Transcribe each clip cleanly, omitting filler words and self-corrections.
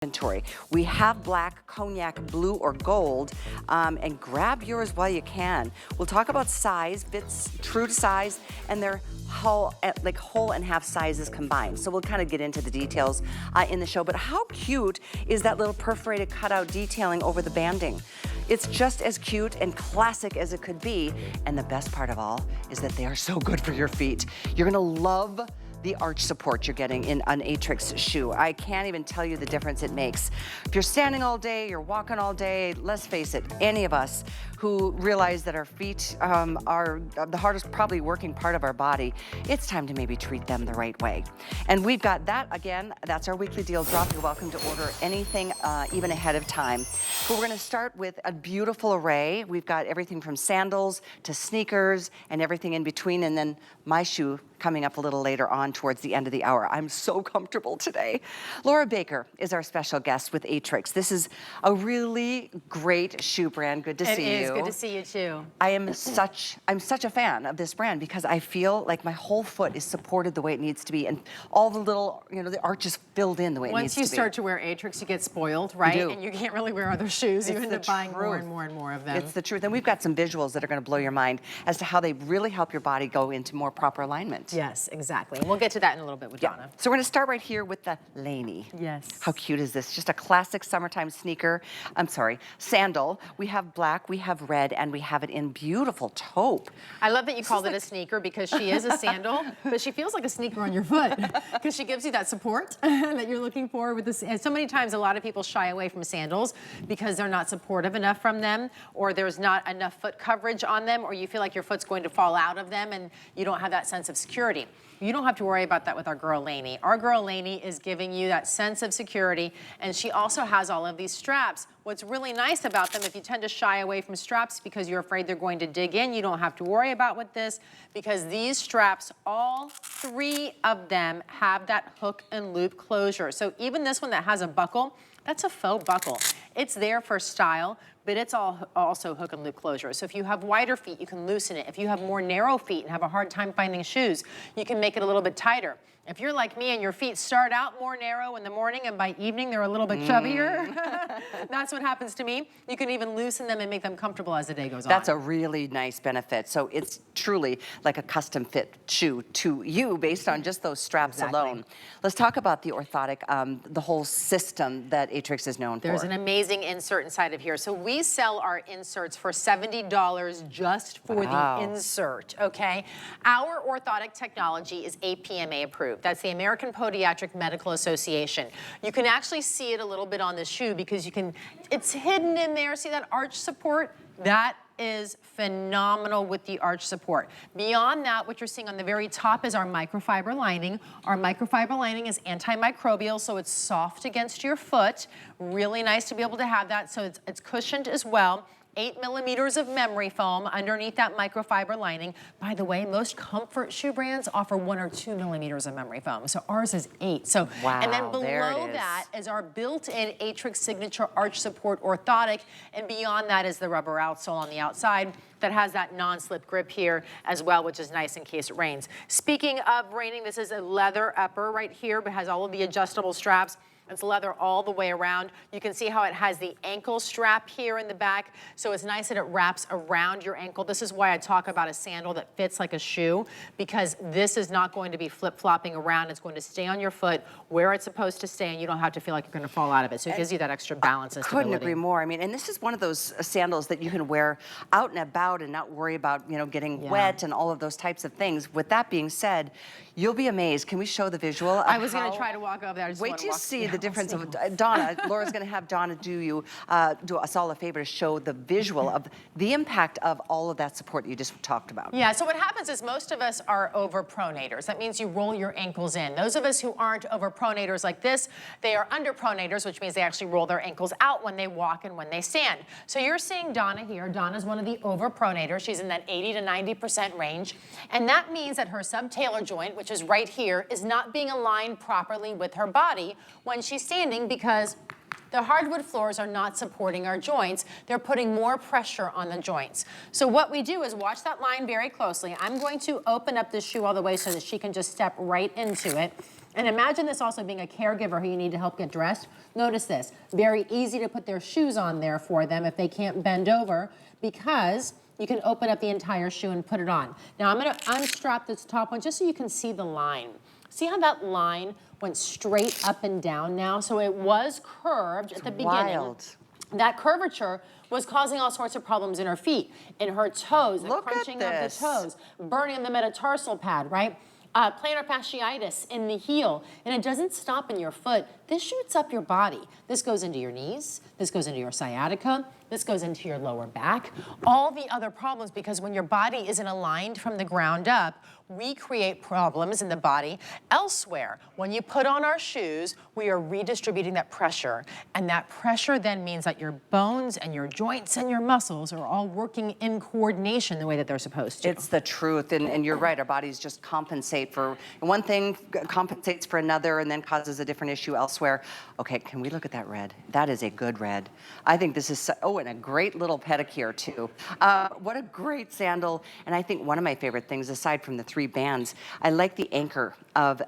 inventory. We have black, cognac, blue, or gold, and grab yours while you can. We'll talk about size, fits true to size, and they're whole and half sizes combined. So we'll kind of get into the details in the show, but how cute is that little perforated cutout detailing over the banding? It's just as cute and classic as it could be, and the best part of all is that they are so good for your feet. You're gonna love the arch support you're getting in an Aetrex shoe. I can't even tell you the difference it makes. If you're standing all day, you're walking all day, let's face it, any of us who realize that our feet are the hardest probably working part of our body, it's time to maybe treat them the right way. And we've got that, again, that's our weekly deal drop. You're welcome to order anything even ahead of time. But we're gonna start with a beautiful array. We've got everything from sandals to sneakers and everything in between, and then my shoe coming up a little later on towards the end of the hour. I'm so comfortable today. Laura Baker is our special guest with Aetrex. This is a really great shoe brand. Good to see you. It is good to see you too. I'm such a fan of this brand because I feel like my whole foot is supported the way it needs to be, and all the little, the arch is filled in the way it needs to be. Once you start to wear Aetrex, you get spoiled, right? You do. And you can't really wear other shoes. You end up buying more and more and more of them. It's the truth. And we've got some visuals that are going to blow your mind as to how they really help your body go into more proper alignment. Yes, exactly. And we'll get to that in a little bit with Donna. So we're going to start right here with the Laney. Yes. How cute is this? Just a classic summertime sneaker. Sandal. We have black, we have red, and we have it in beautiful taupe. I love that you called it a sneaker because she is a sandal, but she feels like a sneaker on your foot because she gives you that support that you're looking for with this. And so many times, a lot of people shy away from sandals because they're not supportive enough from them, or there's not enough foot coverage on them, or you feel like your foot's going to fall out of them and you don't have that sense of security. You don't have to worry about that with our girl Laney. Our girl Laney is giving you that sense of security, and she also has all of these straps. What's really nice about them, if you tend to shy away from straps because you're afraid they're going to dig in, you don't have to worry about with this, because these straps, all three of them have that hook and loop closure. So even this one that has a buckle, that's a faux buckle. It's there for style, but it's also hook and loop closure. So if you have wider feet, you can loosen it. If you have more narrow feet and have a hard time finding shoes, you can make it a little bit tighter. If you're like me and your feet start out more narrow in the morning and by evening they're a little bit chubbier, that's what happens to me. You can even loosen them and make them comfortable as the day goes on. That's a really nice benefit. So it's truly like a custom fit shoe to you based on just those straps alone. Let's talk about the orthotic, the whole system that Aetrex is known for. There's an amazing insert inside of here. So we sell our inserts for $70 just for the insert, okay? Our orthotic technology is APMA approved. That's the American Podiatric Medical Association. You can actually see it a little bit on the shoe because it's hidden in there. See that arch support? That is phenomenal with the arch support. Beyond that, what you're seeing on the very top is our microfiber lining. Our microfiber lining is antimicrobial, so it's soft against your foot. Really nice to be able to have that, so it's cushioned as well. 8 millimeters of memory foam underneath that microfiber lining. By the way, most comfort shoe brands offer 1 or 2 millimeters of memory foam. So ours is 8. So, wow, and then below that is our built-in Aetrex Signature Arch Support Orthotic. And beyond that is the rubber outsole on the outside that has that non-slip grip here as well, which is nice in case it rains. Speaking of raining, this is a leather upper right here, but has all of the adjustable straps. It's leather all the way around. You can see how it has the ankle strap here in the back, so it's nice that it wraps around your ankle. This is why I talk about a sandal that fits like a shoe, because this is not going to be flip-flopping around. It's going to stay on your foot where it's supposed to stay, and you don't have to feel like you're going to fall out of it. So it gives you that extra balance and stability. Couldn't agree more. I mean, and this is one of those sandals that you can wear out and about and not worry about, getting wet and all of those types of things. With that being said, you'll be amazed. Can we show the visual? I was going to try to walk over there. Wait till you see the difference of Donna. Laura's going to have Donna do us all a favor to show the visual of the impact of all of that support that you just talked about. Yeah, so what happens is most of us are overpronators. That means you roll your ankles in. Those of us who aren't overpronators like this, they are underpronators, which means they actually roll their ankles out when they walk and when they stand. So you're seeing Donna here. Donna's one of the overpronators. She's in that 80 to 90% range. And that means that her subtalar joint, which is right here, is not being aligned properly with her body when she's standing, because the hardwood floors are not supporting our joints. They're putting more pressure on the joints. So what we do is watch that line very closely. I'm going to open up this shoe all the way so that she can just step right into it. And imagine this also being a caregiver who you need to help get dressed. Notice this, very easy to put their shoes on there for them if they can't bend over, because you can open up the entire shoe and put it on. Now I'm gonna unstrap this top one just so you can see the line. See how that line went straight up and down now? So it was curved at the beginning. Wild. That curvature was causing all sorts of problems in her feet, in her toes, the crunching of the toes, burning the metatarsal pad, right? Plantar fasciitis in the heel, and it doesn't stop in your foot. This shoots up your body. This goes into your knees, this goes into your sciatica, this goes into your lower back, all the other problems, because when your body isn't aligned from the ground up, we create problems in the body elsewhere. When you put on our shoes, we are redistributing that pressure, and that pressure then means that your bones and your joints and your muscles are all working in coordination the way that they're supposed to. It's the truth, and you're right, our bodies just compensate for one thing, compensates for another, and then causes a different issue elsewhere. Okay, can we look at that red? That is a good red. I think this is, oh, and a great little pedicure too. What a great sandal, and I think one of my favorite things, aside from the 3 bands, I like the anchor of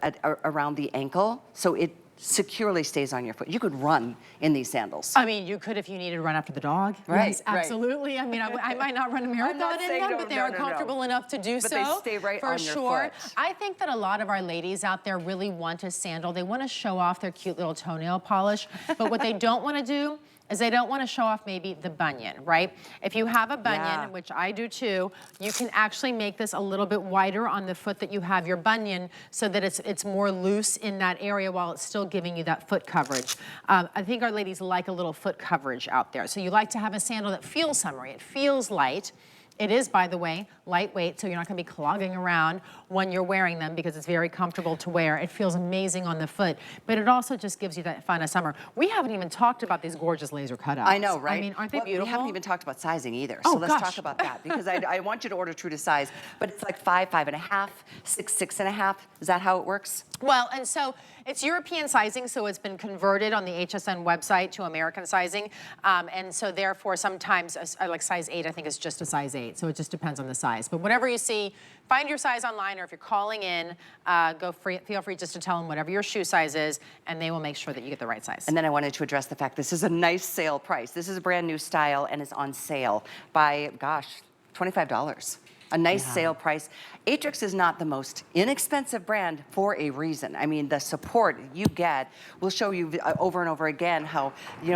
around the ankle, so it securely stays on your foot. You could run in these sandals. I mean, you could if you needed to run after the dog. Right, yes, absolutely. Right. I mean, I might not run a marathon in them, but they are comfortable enough to do so. But they stay right on your foot. I think that a lot of our ladies out there really want a sandal. They want to show off their cute little toenail polish, but what they don't want to do is they don't want to show off maybe the bunion, right? If you have a bunion, which I do too, you can actually make this a little bit wider on the foot that you have your bunion so that it's more loose in that area while it's still giving you that foot coverage. I think our ladies like a little foot coverage out there. So you like to have a sandal that feels summery, it feels light. It is, by the way, lightweight, so you're not gonna be clogging around when you're wearing them because it's very comfortable to wear. It feels amazing on the foot, but it also just gives you that fun of summer. We haven't even talked about these gorgeous laser cutouts. I know, right? I mean, aren't they beautiful? We haven't even talked about sizing either, oh, so let's gosh. talk about that, because I want you to order true to size, but it's like 5, 5.5, 6, 6.5. Is that how it works? Well, and so it's European sizing, so it's been converted on the HSN website to American sizing, and so therefore sometimes like size 8, I think is just a size 8, so it just depends on the size. But whatever you see, find your size online, or if you're calling in, feel free just to tell them whatever your shoe size is, and they will make sure that you get the right size. And then I wanted to address the fact this is a nice sale price. This is a brand new style and is on sale by, gosh, $25. A nice sale price. Aetrex is not the most inexpensive brand for a reason. I mean, the support you get will show you over and over again how,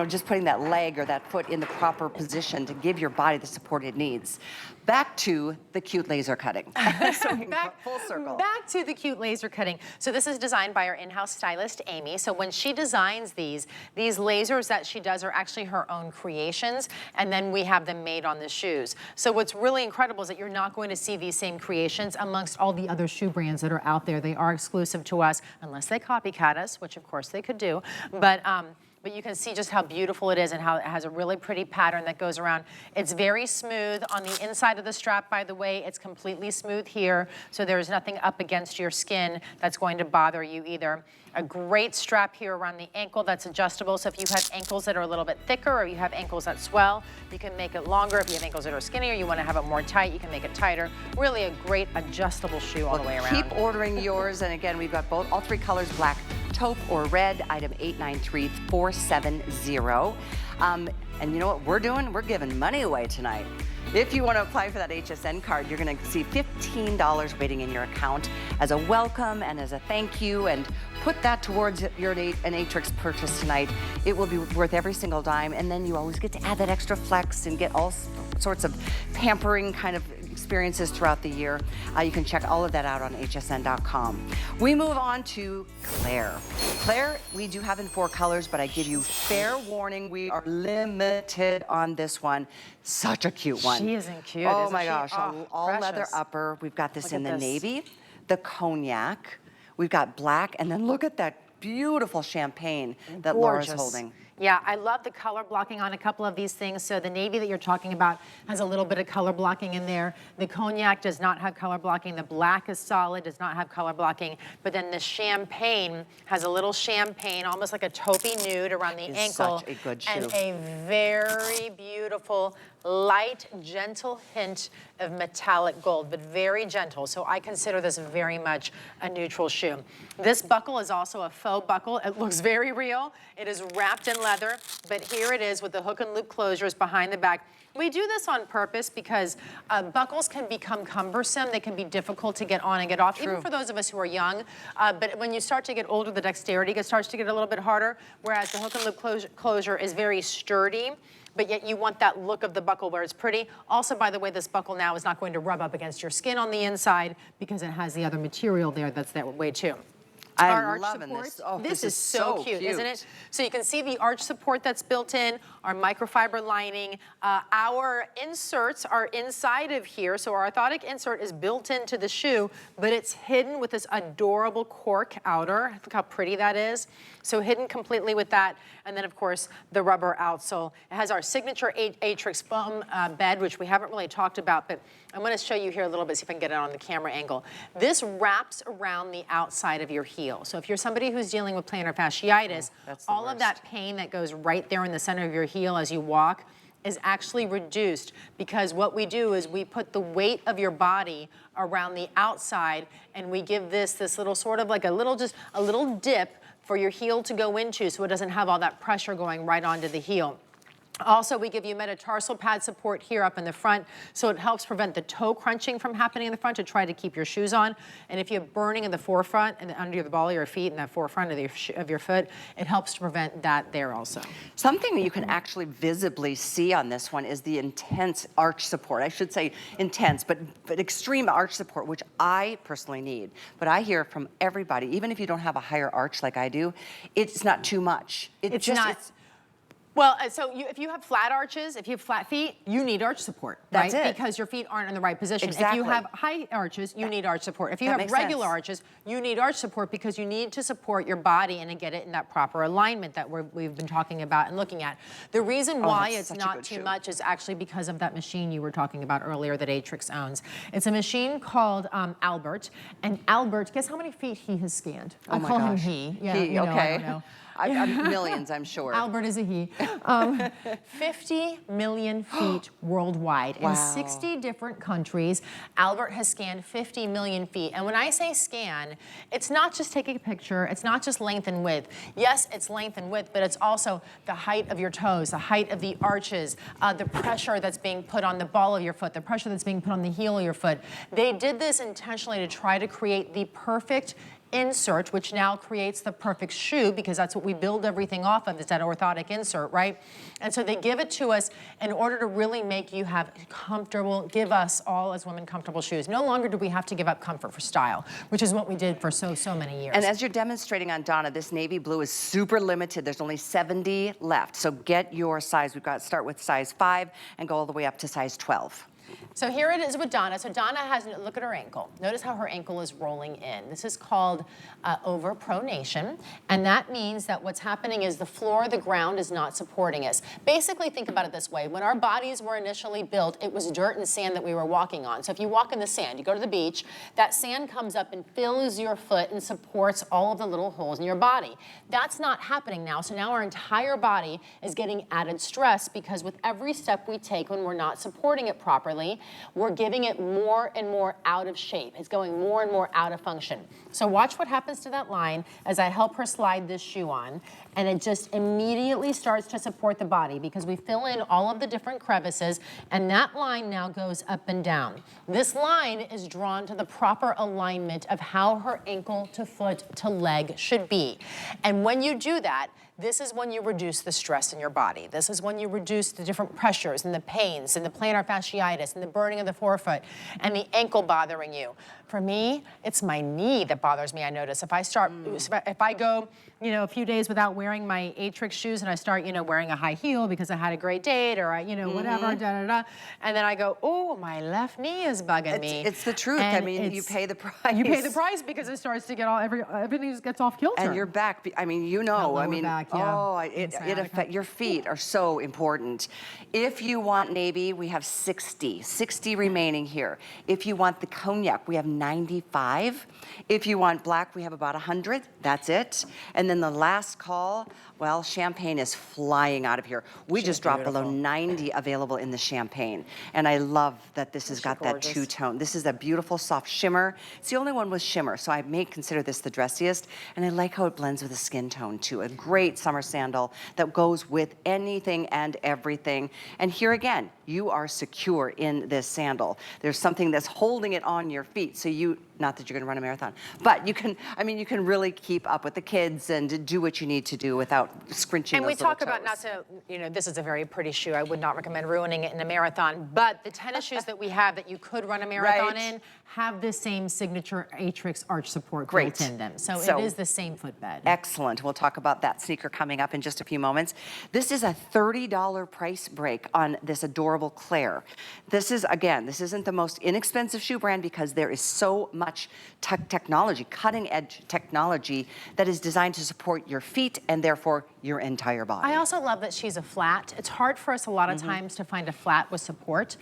just putting that leg or that foot in the proper position to give your body the support it needs. Back to the cute laser cutting. So full circle. Back to the cute laser cutting. So this is designed by our in-house stylist, Amy. So when she designs these lasers that she does are actually her own creations, and then we have them made on the shoes. So what's really incredible is that you're not going to see these same creations amongst all the other shoe brands that are out there. They are exclusive to us, unless they copycat us, which of course they could do. But you can see just how beautiful it is and how it has a really pretty pattern that goes around. It's very smooth on the inside of the strap, by the way. It's completely smooth here, so there's nothing up against your skin that's going to bother you either. A great strap here around the ankle that's adjustable, so if you have ankles that are a little bit thicker or you have ankles that swell, you can make it longer. If you have ankles that are skinnier, you want to have it more tight, you can make it tighter. Really a great adjustyou all the way around. Keep ordering yours, and again, we've got all 3 colors, black, taupe, or red, item 893470. And you know what we're doing? We're giving money away tonight. If you want to apply for that HSN card, you're going to see $15 waiting in your account as a welcome and as a thank you, and put that towards an Aetrex purchase tonight. It will be worth every single dime, and then you always get to add that extra flex and get all sorts of pampering kind of experiences throughout the year. You can check all of that out on hsn.com. We move on to Claire. Claire, we do have in 4 colors, but I give you fair warning, we are limited on this one. Such a cute one. She isn't cute, oh isn't my she? gosh, Oh, all precious. leather upper. We've got this Look in at the this. navy, the cognac, we've got black, and then look at that beautiful champagne that Laura's holding. Yeah, I love the color blocking on a couple of these things. So the navy that you're talking about has a little bit of color blocking in there. The cognac does not have color blocking. The black is solid, does not have color blocking. But then the champagne has a little champagne, almost like a taupey nude around the ankle. Such a good shoe. And a very beautiful light, gentle hint of metallic gold, but very gentle. So I consider this very much a neutral shoe. This buckle is also a faux buckle. It looks very real. It is wrapped in leather, but here it is with the hook and loop closures behind the back. We do this on purpose because buckles can become cumbersome. They can be difficult to get on and get off, even for those of us who are young. But when you start to get older, the dexterity starts to get a little bit harder, whereas the hook and loop closure is very sturdy, but yet you want that look of the buckle where it's pretty. Also, by the way, this buckle now is not going to rub up against your skin on the inside because it has the other material there that's that way too. I'm loving this. Oh, this is so cute, isn't it? So you can see the arch support that's built in, our microfiber lining. Our inserts are inside of here. So our orthotic insert is built into the shoe, but it's hidden with this adorable cork outer. Look how pretty that is. So hidden completely with that. And then, of course, the rubber outsole. It has our signature Aetrex foam bed, which we haven't really talked about, but I'm going to show you here a little bit, see if I can get it on the camera angle. This wraps around the outside of your heel. So if you're somebody who's dealing with plantar fasciitis, all of that pain that goes right there in the center of your heel as you walk is actually reduced, because what we do is we put the weight of your body around the outside, and we give this little sort of like a little dip for your heel to go into, so it doesn't have all that pressure going right onto the heel. Also, we give you metatarsal pad support here up in the front, so it helps prevent the toe crunching from happening in the front to try to keep your shoes on. And if you have burning in the forefront and under the ball of your feet and that forefront of your foot, it helps to prevent that there also. Something that you can actually visibly see on this one is the intense arch support. I should say intense, but extreme arch support, which I personally need. But I hear from everybody, even if you don't have a higher arch like I do, it's not too much. It's not. Well, so if you have flat arches, if you have flat feet, you need arch support, right? That's it. Because your feet aren't in the right position. Exactly. If you have high arches, you need arch support. If you have regular arches, you need arch support because you need to support your body and to get it in that proper alignment that we've been talking about and looking at. The reason why it's not too much is actually because of that machine you were talking about earlier that Aetrex owns. It's a machine called Albert, and Albert, guess how many feet he has scanned? Oh my gosh. I call him he. Yeah, he, okay. I don't know. Millions, I'm sure. Albert is a he. 50 million feet worldwide in 60 different countries. Albert has scanned 50 million feet. And when I say scan, it's not just taking a picture. It's not just length and width. Yes, it's length and width, but it's also the height of your toes, the height of the arches, the pressure that's being put on the ball of your foot, the pressure that's being put on the heel of your foot. They did this intentionally to try to create the perfect insert, which now creates the perfect shoe, because that's what we build everything off of, is that orthotic insert, right? And so they give it to us in order to really make you have comfortable, give us all as women comfortable shoes. No longer do we have to give up comfort for style, which is what we did for so many years. And as you're demonstrating on Donna, this navy blue is super limited. There's only 70 left. So get your size. We've got to start with size 5 and go all the way up to size 12. So here it is with Donna. So Donna has, look at her ankle. Notice how her ankle is rolling in. This is called overpronation, and that means that what's happening is the floor, the ground is not supporting us. Basically, think about it this way. When our bodies were initially built, it was dirt and sand that we were walking on. So if you walk in the sand, you go to the beach, that sand comes up and fills your foot and supports all of the little holes in your body. That's not happening now. So now our entire body is getting added stress, because with every step we take when we're not supporting it properly, we're giving it more and more out of shape. It's going more and more out of function. So watch what happens to that line as I help her slide this shoe on, and it just immediately starts to support the body because we fill in all of the different crevices, and that line now goes up and down. This line is drawn to the proper alignment of how her ankle to foot to leg should be. And when you do that, this is when you reduce the stress in your body. This is when you reduce the different pressures and the pains and the plantar fasciitis and the burning of the forefoot and the ankle bothering you. For me, it's my knee that bothers me, I notice. If I go, a few days without wearing my Aetrex shoes and I start, wearing a high heel because I had a great date or whatever, and then I go, oh, my left knee is bugging me. It's the truth. And I mean, you pay the price. You pay the price because it starts to get everything just gets off kilter. And your back, Back, yeah. Your feet are so important. If you want navy, we have 60 remaining here. If you want the cognac, we have $49.95. If you want black, we have about 100. That's it. And then the last call, well, champagne is flying out of here. We just dropped below 90 available in the champagne. And I love that this has got that two-tone. This is a beautiful soft shimmer. It's the only one with shimmer, so I may consider this the dressiest. And I like how it blends with the skin tone too. A great summer sandal that goes with anything and everything. And here again, you are secure in this sandal. There's something that's holding it on your feet, so you, not that you're gonna run a marathon, but you can, I mean, you can really keep up with the kids and do what you need to do without scrunching those little toes. And we talk about, not to, you know, this is a very pretty shoe. I would not recommend ruining it in a marathon, but the tennis shoes that we have that you could run a marathon in have the same signature Aetrex arch support built in them. So it is the same footbed. Excellent. We'll talk about that sneaker coming up in just a few moments. This is a $30 price break on this adorable Claire. This is, again, this isn't the most inexpensive shoe brand because there is so much technology, cutting edge technology that is designed to support your feet and therefore your entire body. I also love that she's a flat. It's hard for us a lot of times to find a flat with support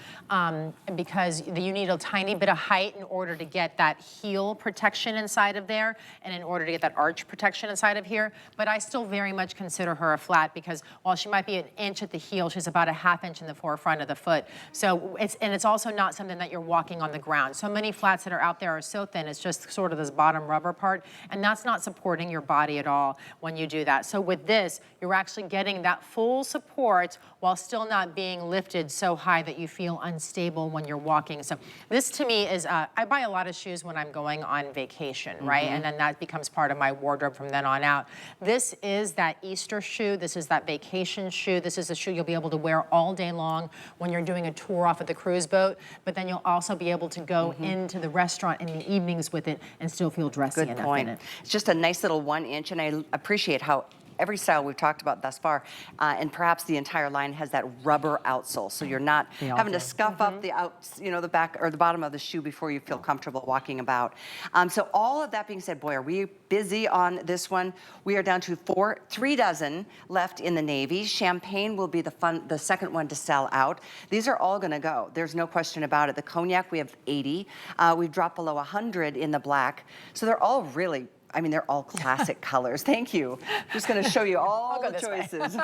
because you need a tiny bit of height in order to get that heel protection inside of there and in order to get that arch protection inside of here. But I still very much consider her a flat because while she might be an inch at the heel, she's about a ½ inch in the forefront of the foot. So it's also not something that you're walking on the ground. So many flats that are out there are so thin, it's just sort of this bottom rubber part, and that's not supporting your body at all when you do that. So with this, you're actually getting that full support while still not being lifted so high that you feel unstable when you're walking. So this to me is, I buy a lot of shoes when I'm going on vacation, right? And then that becomes part of my wardrobe from then on out. This is that Easter shoe. This is that vacation shoe. This is a shoe you'll be able to wear all day long when you're doing a tour off of the cruise boat, but then you'll also be able to go into the restaurant in the evenings with it and still feel dressy enough in it. It's just a nice little 1 inch, and I appreciate how every style we've talked about thus far, and perhaps the entire line has that rubber outsole, so you're not having to scuff up the the back or the bottom of the shoe before you feel comfortable walking about. So all of that being said, boy, are we busy on this one. We are down to 3 dozen left in the navy. Champagne will be the second one to sell out. These are all gonna go. There's no question about it. The cognac, we have 80. We've dropped below 100 in the black. So they're all really, I mean, they're all classic colors. Thank you. Just going to show you all the choices.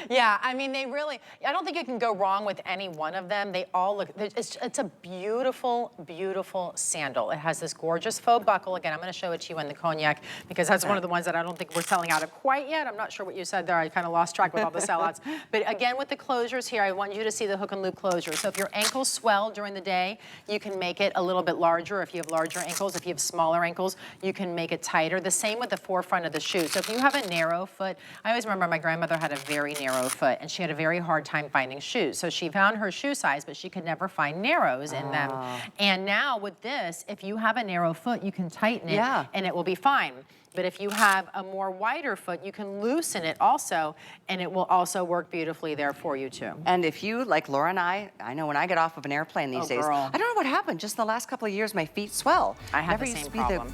Yeah, I mean, they really, I don't think you can go wrong with any one of them. They all look, it's a beautiful, beautiful sandal. It has this gorgeous faux buckle. Again, I'm going to show it to you in the cognac because that's one of the ones that I don't think we're selling out of quite yet. I'm not sure what you said there. I kind of lost track with all the sellouts. But again, with the closures here, I want you to see the hook and loop closure. So if your ankles swell during the day, you can make it a little bit larger. If you have larger ankles, if you have smaller ankles, you can make it tighter. The same with the forefront of the shoe. So if you have a narrow foot, I always remember my grandmother had a very narrow foot and she had a very hard time finding shoes. So she found her shoe size, but she could never find narrows in them. And now with this, if you have a narrow foot, you can tighten it and it will be fine. But if you have a more wider foot, you can loosen it also, and it will also work beautifully there for you too. And if you, like Laura and I know when I get off of an airplane these days, I don't know what happened, just the last couple of years, my feet swell. I have the same problem.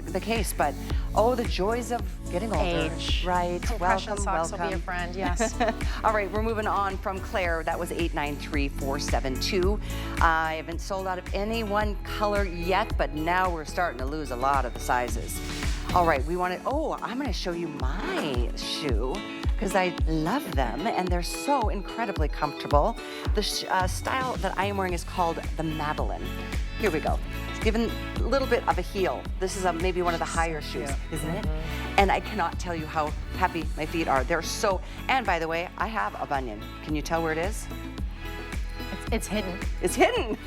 The case, but oh, the joys of getting older. Age. Right, Compression welcome, socks welcome. will be a friend, yes. All right, we're moving on from Claire. That was 893472. I haven't sold out of any one color yet, but now we're starting to lose a lot of the sizes. All right, we want to, I'm going to show you my shoe because I love them and they're so incredibly comfortable. The style that I am wearing is called the Madeline. Here we go. It's given a little bit of a heel. This is maybe one of the higher shoes, isn't it? And I cannot tell you how happy my feet are. They're so, and by the way, I have a bunion. Can you tell where it is? It's hidden. It's hidden.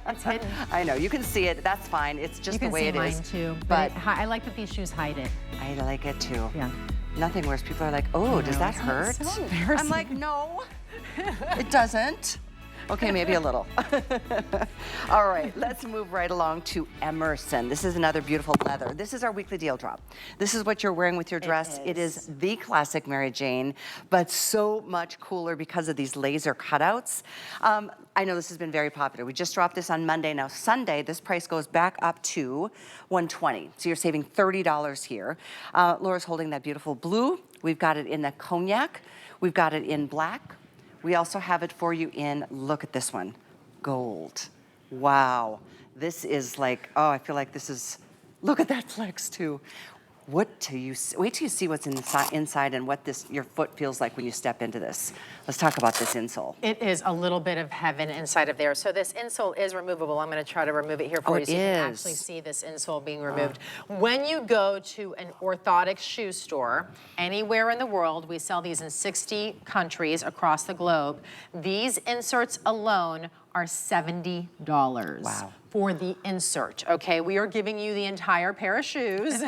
It's hidden. I know, you can see it, that's fine. It's just the way it is. You can see mine too, but I like that these shoes hide it. I like it too. Yeah. Nothing worse, people are like, oh, does that hurt? So embarrassing. I'm like, no, it doesn't. Okay, maybe a little. All right, let's move right along to Emerson. This is another beautiful leather. This is our weekly deal drop. This is what you're wearing with your dress. It is the classic Mary Jane, but so much cooler because of these laser cutouts. I know this has been very popular. We just dropped this on Monday. Now Sunday, this price goes back up to $120. So you're saving $30 here. Laura's holding that beautiful blue. We've got it in the cognac. We've got it in black. We also have it for you in, look at this one, gold. Wow. This is like, oh, I feel like this is, look at that flex too. Wait till you see what's inside and what your foot feels like when you step into this. Let's talk about this insole. It is a little bit of heaven inside of there. So this insole is removable. I'm going to try to remove it here for you so you can actually see this insole being removed. When you go to an orthotic shoe store, anywhere in the world, we sell these in 60 countries across the globe. These inserts alone are $70. Wow. For the insert, okay? We are giving you the entire pair of shoes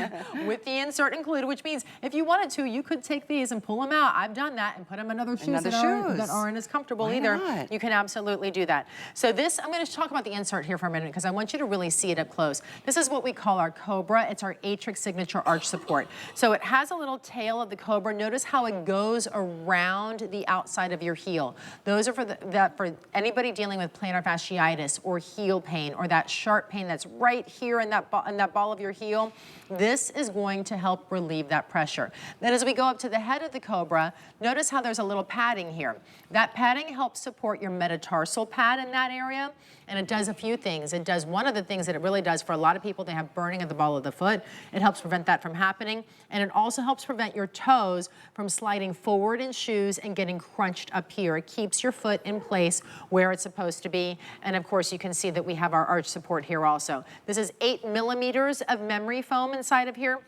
with the insert included, which means if you wanted to, you could take these and pull them out. I've done that and put them in other shoes that aren't as comfortable either. Not? You can absolutely do that. So this, I'm gonna talk about the insert here for a minute because I want you to really see it up close. This is what we call our Cobra. It's our Aetrex Signature Arch Support. So it has a little tail of the Cobra. Notice how it goes around the outside of your heel. Those are for anybody dealing with plantar fasciitis or heel pain or that sharp pain that's right here in that ball of your heel. This is going to help relieve that pressure. Then as we go up to the head of the Cobra, notice how there's a little padding here. That padding helps support your metatarsal pad in that area, and it does a few things. It does one of the things that it really does for a lot of people, they have burning at the ball of the foot. It helps prevent that from happening, and it also helps prevent your toes from sliding forward in shoes and getting crunched up here. It keeps your foot in place where it's supposed to be, and of course you can see that we have our arch support here also. This is 8 millimeters of memory foam inside of here.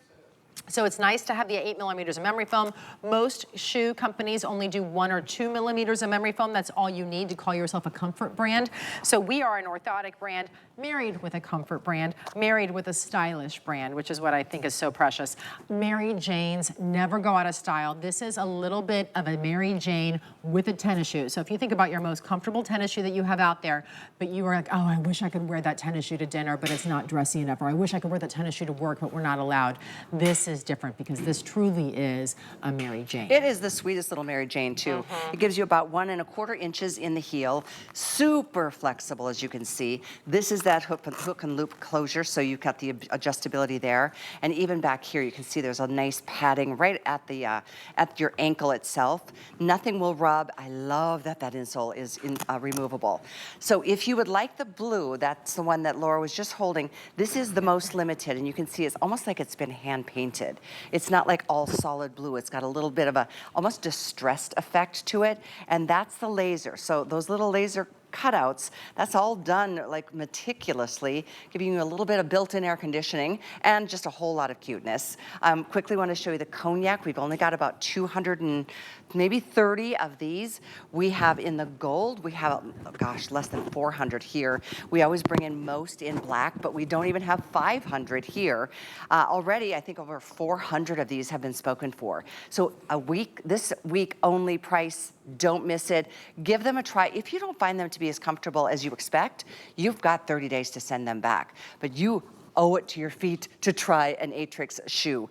So it's nice to have the 8 millimeters of memory foam. Most shoe companies only do 1 or 2 millimeters of memory foam. That's all you need to call yourself a comfort brand. So we are an orthotic brand, married with a comfort brand, married with a stylish brand, which is what I think is so precious. Mary Janes never go out of style. This is a little bit of a Mary Jane with a tennis shoe. So if you think about your most comfortable tennis shoe that you have out there, but you are like, oh, I wish I could wear that tennis shoe to dinner, but it's not dressy enough, or I wish I could wear the tennis shoe to work, but we're not allowed. This is different because this truly is a Mary Jane. It is the sweetest little Mary Jane too. It gives you about 1 1/4 inches in the heel. Super flexible, as you can see. This is that hook and loop closure, so you've got the adjustability there. And even back here, you can see there's a nice padding right at the at your ankle itself. Nothing will rub. I love that insole is removable. So if you would like the blue, that's the one that Laura was just holding. This is the most limited, and you can see it's almost like it's been hand painted. It's not like all solid blue. It's got a little bit of a almost distressed effect to it, and that's the laser. So those little laser cutouts, that's all done like meticulously, giving you a little bit of built-in air conditioning and just a whole lot of cuteness. Quickly want to show you the cognac. We've only got about 200 and maybe 30 of these. We have in the gold, we have, gosh, less than 400 here. We always bring in most in black, but we don't even have 500 here. Already, I think over 400 of these have been spoken for. So this week only price, don't miss it. Give them a try. If you don't find them to be as comfortable as you expect, you've got 30 days to send them back. But you owe it to your feet to try an Aetrex shoe.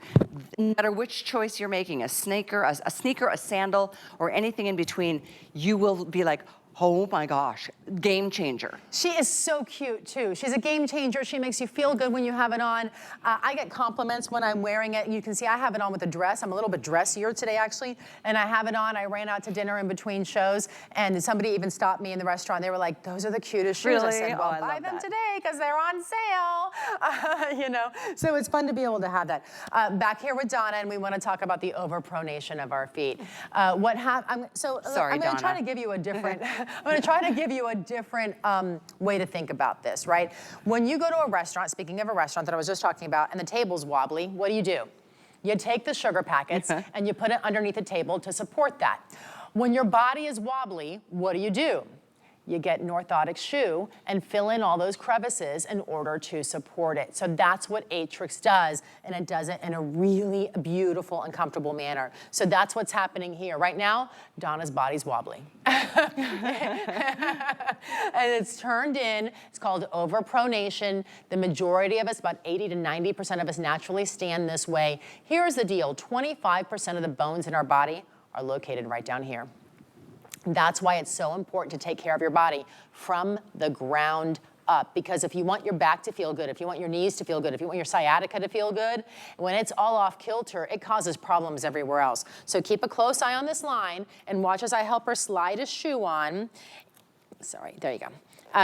No matter which choice you're making, a sneaker, a sandal, or anything in between, you will be like, oh my gosh, game changer. She is so cute too. She's a game changer. She makes you feel good when you have it on. I get compliments when I'm wearing it. You can see I have it on with a dress. I'm a little bit dressier today actually, and I have it on. I ran out to dinner in between shows, and somebody even stopped me in the restaurant. They were like, those are the cutest shoes. Really? I said, well, buy them today because they're on sale. You know, so it's fun to be able to have that. Back here with Donna, and we want to talk about the overpronation of our feet. Sorry, I'm going to try to give you a different I'm going to try to give you a different way to think about this, right? When you go to a restaurant, speaking of a restaurant that I was just talking about, and the table's wobbly, what do? You take the sugar packets and you put it underneath the table to support that. When your body is wobbly, what do? You get an orthotic shoe and fill in all those crevices in order to support it. So that's what Aetrex does, and it does it in a really beautiful and comfortable manner. So that's what's happening here. Right now, Donna's body's wobbly. And it's turned in, it's called overpronation. The majority of us, about 80 to 90% of us naturally stand this way. Here's the deal, 25% of the bones in our body are located right down here. That's why it's so important to take care of your body from the ground up, because if you want your back to feel good, if you want your knees to feel good, if you want your sciatica to feel good, when it's all off kilter, it causes problems everywhere else. So keep a close eye on this line and watch as I help her slide a shoe on. Sorry, there you go.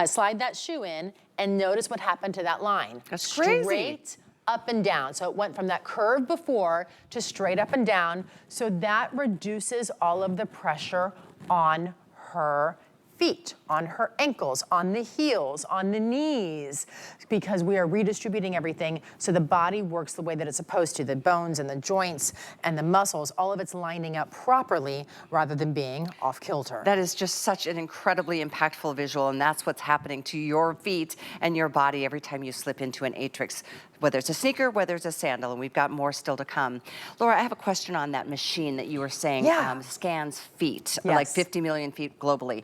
slide that shoe in, and notice what happened to that line. That's crazy. Straight up and down. So it went from that curve before to straight up and down. So that reduces all of the pressure on her feet, on her ankles, on the heels, on the knees, because we are redistributing everything so the body works the way that it's supposed to. The bones and the joints and the muscles, all of it's lining up properly rather than being off kilter. That is just such an incredibly impactful visual, and that's what's happening to your feet and your body every time you slip into an Aetrex, whether it's a sneaker, whether it's a sandal, and we've got more still to come. Laura, I have a question on that machine that you were saying scans feet, like 50 million feet globally.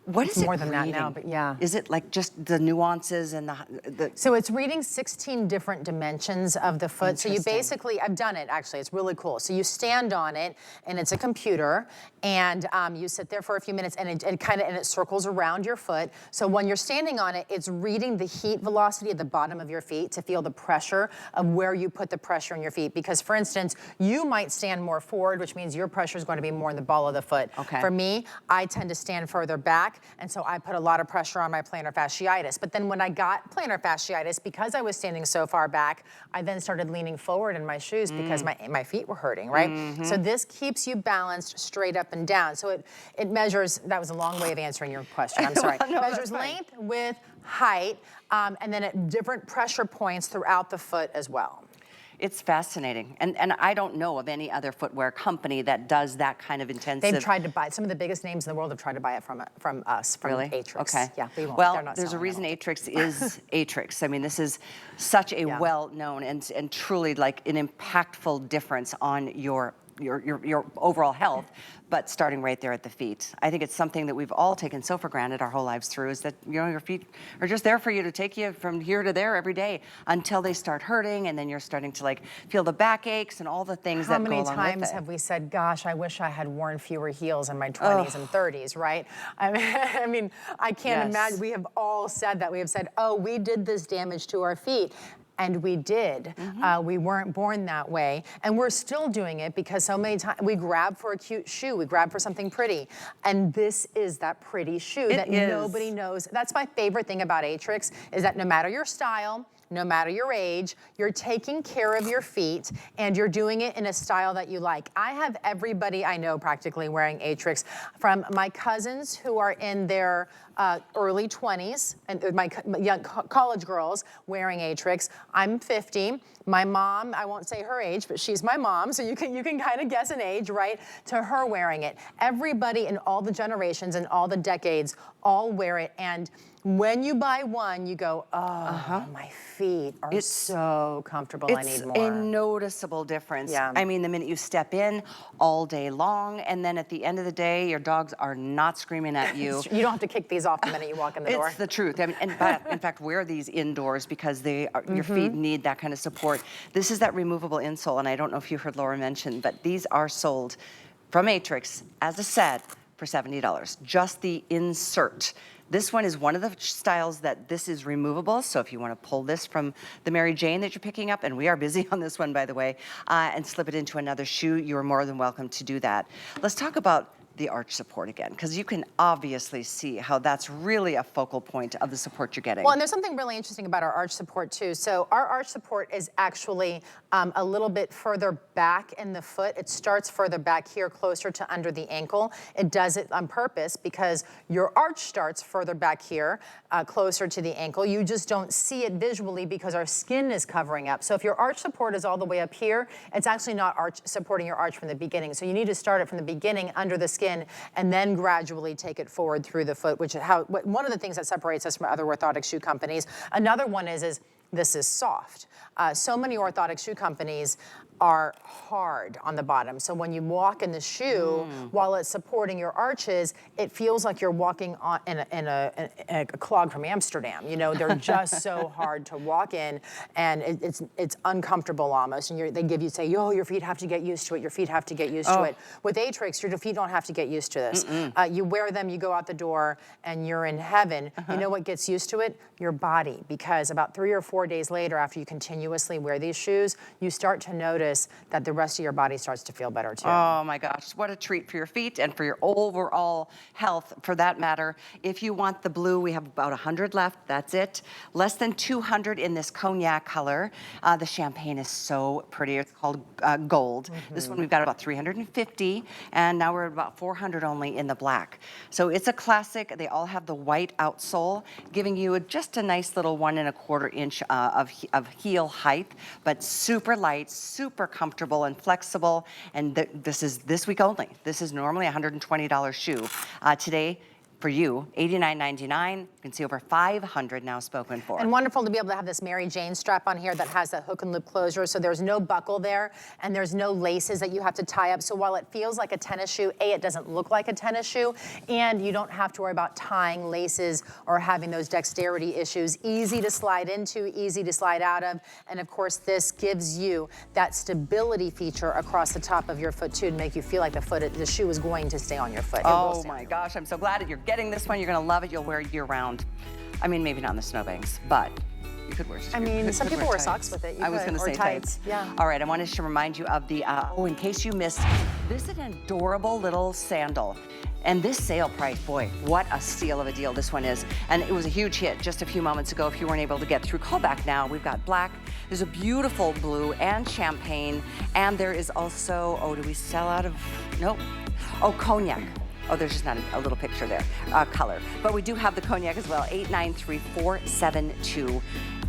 What is it more than reading? that now, but yeah. Is it like just the nuances and the So it's reading 16 different dimensions of the foot. So you basically, I've done it actually, it's really cool. So you stand on it and it's a computer and you sit there for a few minutes and it circles around your foot. So when you're standing on it, it's reading the heat velocity at the bottom of your feet to feel the pressure of where you put the pressure in your feet. Because for instance, you might stand more forward, which means your pressure is going to be more in the ball of the foot. Okay. For me, I tend to stand further back. And so I put a lot of pressure on my plantar fasciitis. But then when I got plantar fasciitis, because I was standing so far back, I then started leaning forward in my shoes because my feet were hurting, right? So this keeps you balanced straight up and down. So it measures, that was a long way of answering your question, I'm sorry. No, measures length, width, height, and then at different pressure points throughout the foot as well. It's fascinating. And I don't know of any other footwear company that does that kind of intensive. They've tried to buy it. Some of the biggest names in the world have tried to buy it from us, from Really? Aetrex. Okay. Yeah, they won't. Well, They're not there's a selling reason it. Aetrex is Aetrex. I mean, this is such a well-known and truly like an impactful difference on your overall health, but starting right there at the feet. I think it's something that we've all taken so for granted our whole lives through, is that, you know, your feet are just there for you to take you from here to there every day until they start hurting, and then you're starting to like feel the back aches and all the things that go along with it. How many times have we said, gosh, I wish I had worn fewer heels in my 20s and 30s, right? I mean, I can't imagine. We have all said that. We have said, oh, we did this damage to our feet. And we did. We weren't born that way. And we're still doing it because so many times we grab for a cute shoe, we grab for something pretty. And this is that pretty shoe that nobody knows. That's my favorite thing about Aetrex, is that no matter your style, no matter your age, you're taking care of your feet and you're doing it in a style that you like. I have everybody I know practically wearing Aetrex, from my cousins who are in their early 20s, and my young college girls wearing Aetrex. I'm 50. My mom, I won't say her age, but she's my mom, so you can kind of guess an age, right, to her wearing it. Everybody in all the generations and all the decades all wear it, and when you buy one, you go, oh, my feet are so comfortable, I need more. It's a noticeable difference. Yeah. I mean, the minute you step in all day long, and then at the end of the day, your dogs are not screaming at you. You don't have to kick these off the minute you walk in the door. It's the truth. I mean, but in fact, wear these indoors because they are, your feet need that kind of support. This is that removable insole, and I don't know if you heard Laura mention, but these are sold from Aetrex as a set for $70, just the insert. This one is one of the styles that this is removable, so if you want to pull this from the Mary Jane that you're picking up, and we are busy on this one, by the way, and slip it into another shoe, you're more than welcome to do that. Let's talk about the arch support again, because you can obviously see how that's really a focal point of the support you're getting. Well, and there's something really interesting about our arch support too. So our arch support is actually a little bit further back in the foot. It starts further back here, closer to under the ankle. It does it on purpose because your arch starts further back here, closer to the ankle. You just don't see it visually because our skin is covering up. So if your arch support is all the way up here, it's actually not supporting your arch from the beginning. So you need to start it from the beginning under the skin, and then gradually take it forward through the foot, which is one of the things that separates us from other orthotic shoe companies. Another one is this is soft. So many orthotic shoe companies are hard on the bottom. So when you walk in the shoe, while it's supporting your arches, it feels like you're walking on in a clog from Amsterdam. You know, they're just so hard to walk in, and it's uncomfortable almost. And they give you, say, oh, your feet have to get used to it. Your feet have to get used to it. With Aetrex, your feet don't have to get used to this. You wear them, you go out the door, and you're in heaven. You know what gets used to it? Your body, because about 3 or 4 days later, after you continuously wear these shoes, you start to notice notice that the rest of your body starts to feel better too. Oh my gosh, what a treat for your feet and for your overall health for that matter. If you want the blue, we have about 100 left, that's it. Less than 200 in this cognac color. The champagne is so pretty, it's called gold. This one we've got about 350, and now we're at about 400 only in the black. So it's a classic. They all have the white outsole, giving you just a nice little 1¼ inch of heel height, but super light, super comfortable and flexible. And this is this week only. This is normally a $120 shoe. Today, for you, $89.99. You can see over 500 now spoken for. And wonderful to be able to have this Mary Jane strap on here that has that hook and loop closure, so there's no buckle there, and there's no laces that you have to tie up. So while it feels like a tennis shoe, A, it doesn't look like a tennis shoe, and you don't have to worry about tying laces or having those dexterity issues. Easy to slide into, easy to slide out of, and of course this gives you that stability feature across the top of your foot too, to make you feel like the shoe is going to stay on your foot. Oh my gosh, I'm so glad that you're getting this one. You're gonna love it. You'll wear it year round. I mean, maybe not in the snowbanks, but you could wear it. I mean, some people wear socks with it. I was gonna say tights. Yeah. All right, I wanted to remind you of the, in case you missed, this is an adorable little sandal. And this sale price, boy, what a steal of a deal this one is. And it was a huge hit just a few moments ago. If you weren't able to get through, call back now. We've got black, there's a beautiful blue and champagne. And there is also, oh, do we sell out of, nope. Oh, cognac. Oh, there's just not a little picture there, color. But we do have the cognac as well, 893472.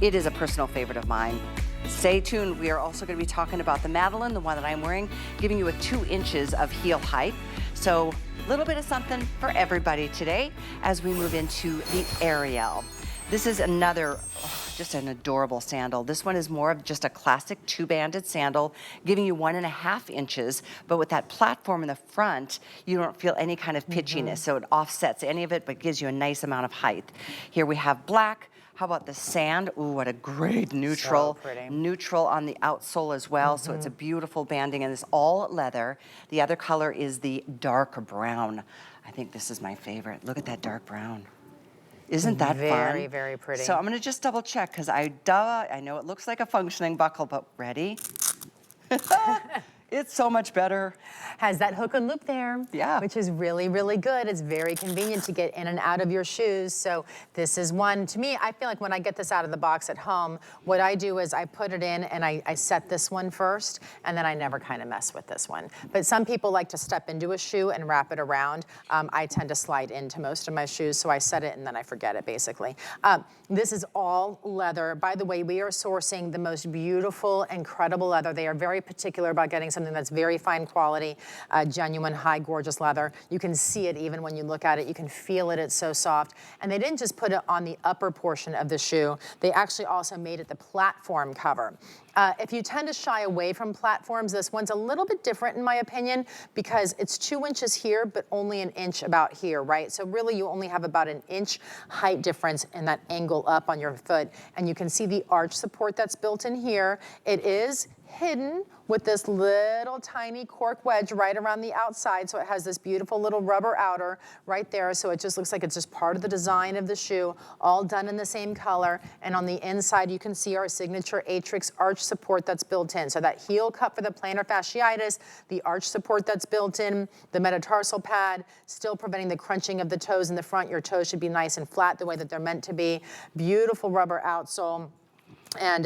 It is a personal favorite of mine. Stay tuned. We are also going to be talking about the Madeline, the one that I'm wearing, giving you a 2 inches of heel height. So a little bit of something for everybody today as we move into the Ariel. This is another, just an adorable sandal. This one is more of just a classic 2-banded sandal, giving you 1½ inches, but with that platform in the front, you don't feel any kind of pitchiness, so it offsets any of it, but gives you a nice amount of height. Here we have black. How about the sand? Ooh, what a great neutral. So pretty. Neutral on the outsole as well, so it's a beautiful banding, and it's all leather. The other color is the dark brown. I think this is my favorite. Look at that dark brown. Isn't that fun? Very, very pretty. So I'm gonna just double check, because I know it looks like a functioning buckle, but ready? It's so much better. Has that hook and loop there, Yeah. which is really, really good. It's very convenient to get in and out of your shoes. So this is one, to me, I feel like when I get this out of the box at home, what I do is I put it in and I set this one first, and then I never kind of mess with this one. But some people like to step into a shoe and wrap it around. I tend to slide into most of my shoes, so I set it and then I forget it, basically. This is all leather. By the way, we are sourcing the most beautiful, incredible leather. They are very particular about getting something that's very fine quality, genuine, high, gorgeous leather. You can see it even when you look at it. You can feel it. It's so soft. And they didn't just put it on the upper portion of the shoe. They actually also made it the platform cover. If you tend to shy away from platforms, this one's a little bit different in my opinion, because it's 2 inches here, but only 1 inch about here, right? So really you only have about 1 inch height difference in that angle up on your foot. And you can see the arch support that's built in here. It is hidden with this little tiny cork wedge right around the outside. So it has this beautiful little rubber outer right there. So it just looks like it's just part of the design of the shoe, all done in the same color. And on the inside, you can see our signature Aetrex arch support that's built in. So that heel cup for the plantar fasciitis, the arch support that's built in, the metatarsal pad, still preventing the crunching of the toes in the front. Your toes should be nice and flat the way that they're meant to be. Beautiful rubber outsole. And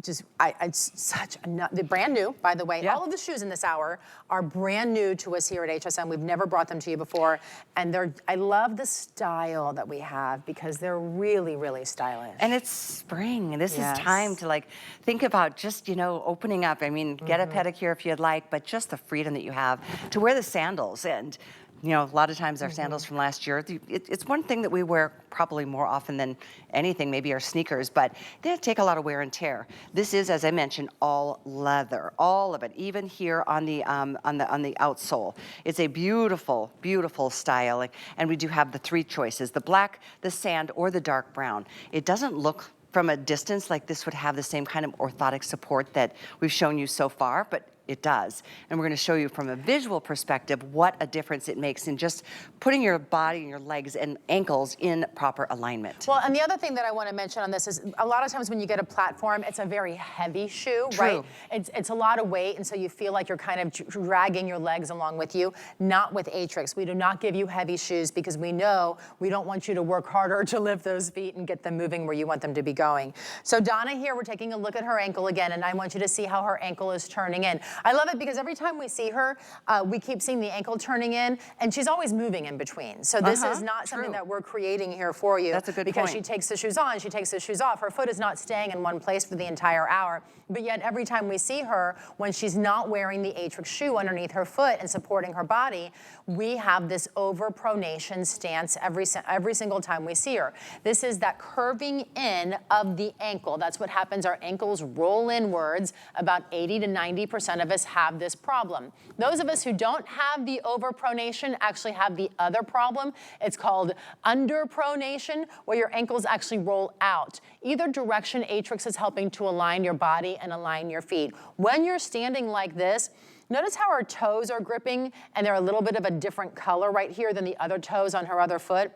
it's such they're brand new, by the way. Yeah. All of the shoes in this hour are brand new to us here at HSN. We've never brought them to you before. And I love the style that we have because they're really, really stylish. And it's spring. This Yes. is time to think about just, opening up. I mean, get a pedicure if you'd like, but just the freedom that you have to wear the sandals. And a lot of times our sandals from last year, it's one thing that we wear probably more often than anything, maybe our sneakers, but they take a lot of wear and tear. This is, as I mentioned, all leather, all of it, even here on the outsole. It's a beautiful, beautiful style, and we do have the 3 choices: the black, the sand, or the dark brown. It doesn't look from a distance like this would have the same kind of orthotic support that we've shown you so far, but it does. And we're gonna show you from a visual perspective what a difference it makes in just putting your body and your legs and ankles in proper alignment. Well, and the other thing that I want to mention on this is a lot of times when you get a platform, it's a very heavy shoe, right? It's a lot of weight, and so you feel like you're kind of dragging your legs along with you. Not with Aetrex. We do not give you heavy shoes because we know we don't want you to work harder to lift those feet and get them moving where you want them to be going. So Donna here, we're taking a look at her ankle again, and I want you to see how her ankle is turning in. I love it because every time we see her, we keep seeing the ankle turning in, and she's always moving in between. So this is not something that we're creating here for you. That's a good because point. She takes the shoes on, she takes the shoes off. Her foot is not staying in one place for the entire hour. But yet every time we see her, when she's not wearing the Aetrex shoe underneath her foot and supporting her body, we have this overpronation stance every single time we see her. This is that curving in of the ankle. That's what happens. Our ankles roll inwards. About 80 to 90% of us have this problem. Those of us who don't have the overpronation actually have the other problem. It's called underpronation, where your ankles actually roll out. Either direction, Aetrex is helping to align your body and align your feet. When you're standing like this, notice how her toes are gripping and they're a little bit of a different color right here than the other toes on her other foot.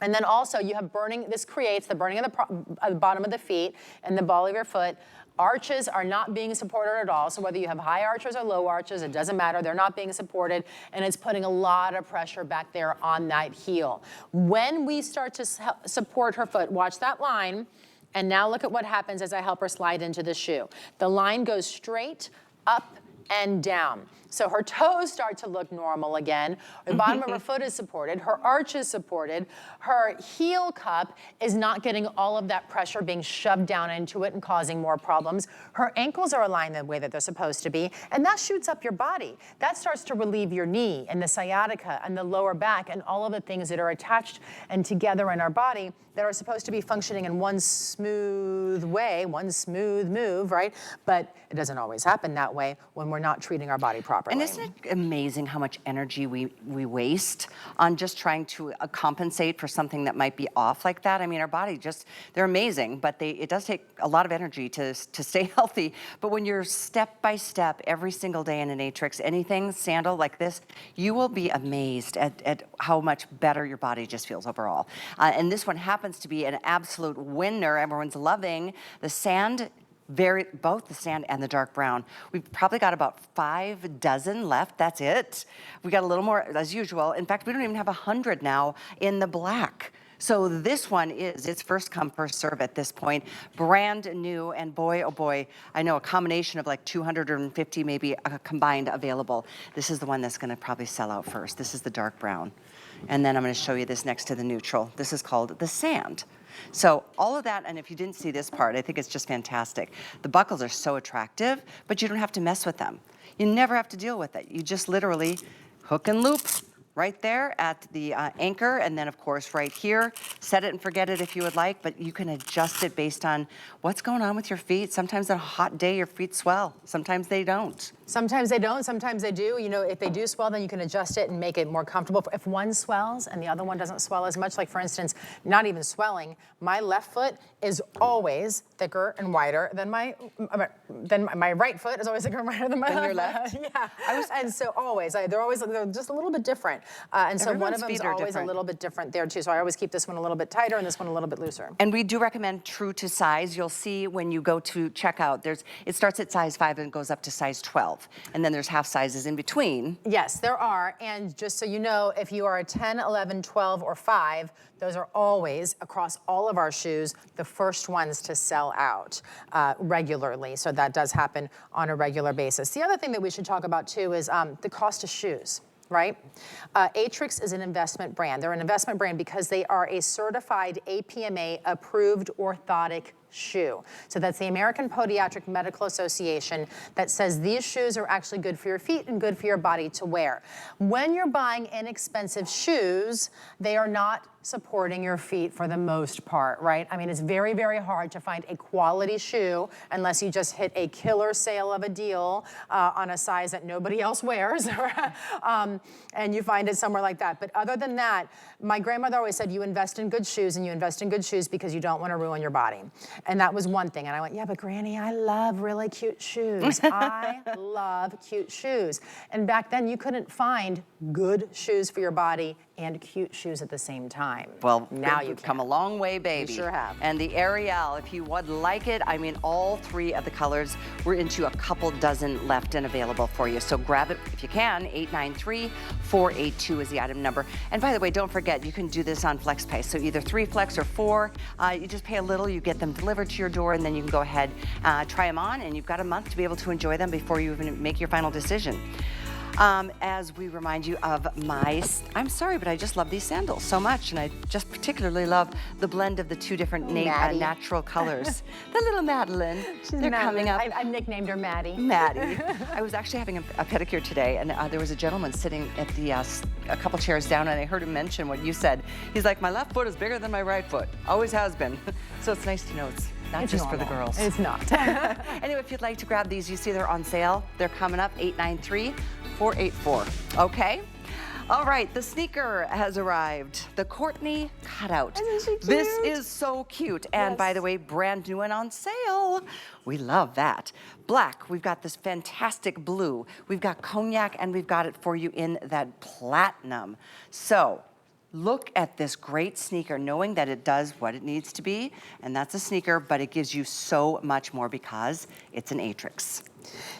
And then also you have burning, this creates the burning of the bottom of the feet and the ball of your foot. Arches are not being supported at all. So whether you have high arches or low arches, it doesn't matter. They're not being supported. And it's putting a lot of pressure back there on that heel. When we start to support her foot, watch that line. And now look at what happens as I help her slide into the shoe. The line goes straight up and down. So her toes start to look normal again. The bottom of her foot is supported. Her arch is supported. Her heel cup is not getting all of that pressure being shoved down into it and causing more problems. Her ankles are aligned the way that they're supposed to be, and that shoots up your body. That starts to relieve your knee and the sciatica and the lower back and all of the things that are attached and together in our body that are supposed to be functioning in one smooth way, one smooth move, right? But it doesn't always happen that way when we're not treating our body properly. And isn't it amazing how much energy we waste on just trying to compensate for something that might be off like that? I mean, our body just, they're amazing, but it does take a lot of energy to stay healthy. But when you're step by step every single day in an Aetrex, anything sandal like this, you will be amazed at how much better your body just feels overall. And this one happens to be an absolute winner. Everyone's loving the sand. Both the sand and the dark brown. We've probably got about 5 dozen left. That's it. We got a little more as usual. In fact, we don't even have 100 now in the black. So this one it's first come, first serve at this point. Brand new, and boy, oh boy, I know a combination of like 250 maybe combined available. This is the one that's gonna probably sell out first. This is the dark brown. And then I'm gonna show you this next to the neutral. This is called the sand. So all of that, and if you didn't see this part, I think it's just fantastic. The buckles are so attractive, but you don't have to mess with them. You never have to deal with it. You just literally hook and loop right there at the anchor, and then of course right here, set it and forget it if you would like, but you can adjust it based on what's going on with your feet. Sometimes on a hot day, your feet swell. Sometimes they don't. Sometimes they don't, sometimes they do. You know, if they do swell, then you can adjust it and make it more comfortable. If one swells and the other one doesn't swell as much, like for instance, not even swelling, my left foot is always thicker and wider than my right foot is always thicker and wider than my left. Yeah, and so always, they're just a little bit different. And so one of them is always a little bit different there too. So I always keep this one a little bit tighter and this one a little bit looser. And we do recommend true to size. You'll see when you go to checkout, it starts at size 5 and goes up to size 12. And then there's half sizes in between. Yes, there are. And just so you know, if you are a 10, 11, 12, or 5, those are always, across all of our shoes, the first ones to sell out regularly. So that does happen on a regular basis. The other thing that we should talk about too is the cost of shoes. Right? Aetrex is an investment brand. They're an investment brand because they are a certified APMA approved orthotic shoe. So that's the American Podiatric Medical Association that says these shoes are actually good for your feet and good for your body to wear. When you're buying inexpensive shoes, they are not supporting your feet for the most part, right? I mean, it's very, very hard to find a quality shoe unless you just hit a killer sale of a deal on a size that nobody else wears, and you find it somewhere like that. But other than that, my grandmother always said, you invest in good shoes, and you invest in good shoes because you don't want to ruin your body. And that was one thing. And I went, yeah, but Granny, I love really cute shoes. I love cute shoes. And back then you couldn't find good shoes for your body and cute shoes at the same time. Well, now you've come a long way, baby. You sure have. And the Ariel, if you would like it, I mean, all 3 of the colors, we're into a couple dozen left and available for you. So grab it if you can. 893-482 is the item number. And by the way, don't forget, you can do this on FlexPay. So either 3 Flex or 4. You just pay a little, you get them delivered to your door, and then you can go ahead, try them on, and you've got a month to be able to enjoy them before you even make your final decision. As we remind you of I'm sorry, but I just love these sandals so much, and I just particularly love the blend of the 2 different natural colors. The little Madeline. They're coming up. I've nicknamed her Maddie. Maddie. I was actually having a pedicure today, and there was a gentleman sitting at the a couple chairs down, and I heard him mention what you said. He's like, my left foot is bigger than my right foot. Always has been. So it's nice to know it's not just normal. For the girls. It's not. Anyway, if you'd like to grab these, you see they're on sale. They're coming up, 893-484. Okay? All right, the sneaker has arrived. The Courtney cutout. Isn't she cute? This is so cute. And by the way, brand new and on sale. We love that. Black, we've got this fantastic blue. We've got cognac, and we've got it for you in that platinum. So, look at this great sneaker, knowing that it does what it needs to be, and that's a sneaker, but it gives you so much more because it's an Aetrex.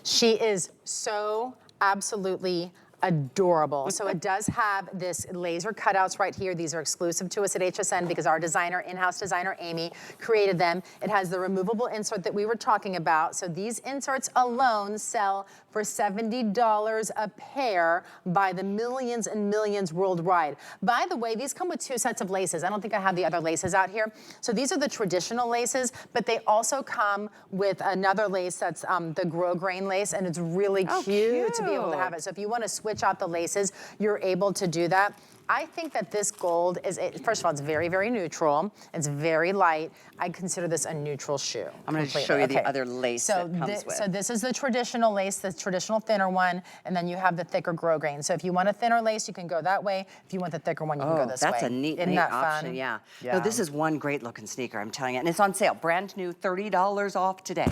She is so absolutely adorable. So it does have this laser cutouts right here. These are exclusive to us at HSN because our designer, in-house designer Amy, created them. It has the removable insert that we were talking about. So these inserts alone sell for $70 a pair by the millions and millions worldwide. By the way, these come with 2 sets of laces. I don't think I have the other laces out here. So these are the traditional laces, but they also come with another lace that's the grosgrain lace, and it's really cute to be able to have it. So if you want to switch out the laces, you're able to do that. I think that this gold is, first of all, it's very, very neutral. It's very light. I consider this a neutral shoe. I'm going to show you the other lace that comes with. So this is the traditional lace, the traditional thinner one, and then you have the thicker grosgrain. So if you want a thinner lace, you can go that way. If you want the thicker one, you can go this way. That's a neat option, fun? Yeah. No, this is one great looking sneaker, I'm telling you. And it's on sale, brand new, $30 off today.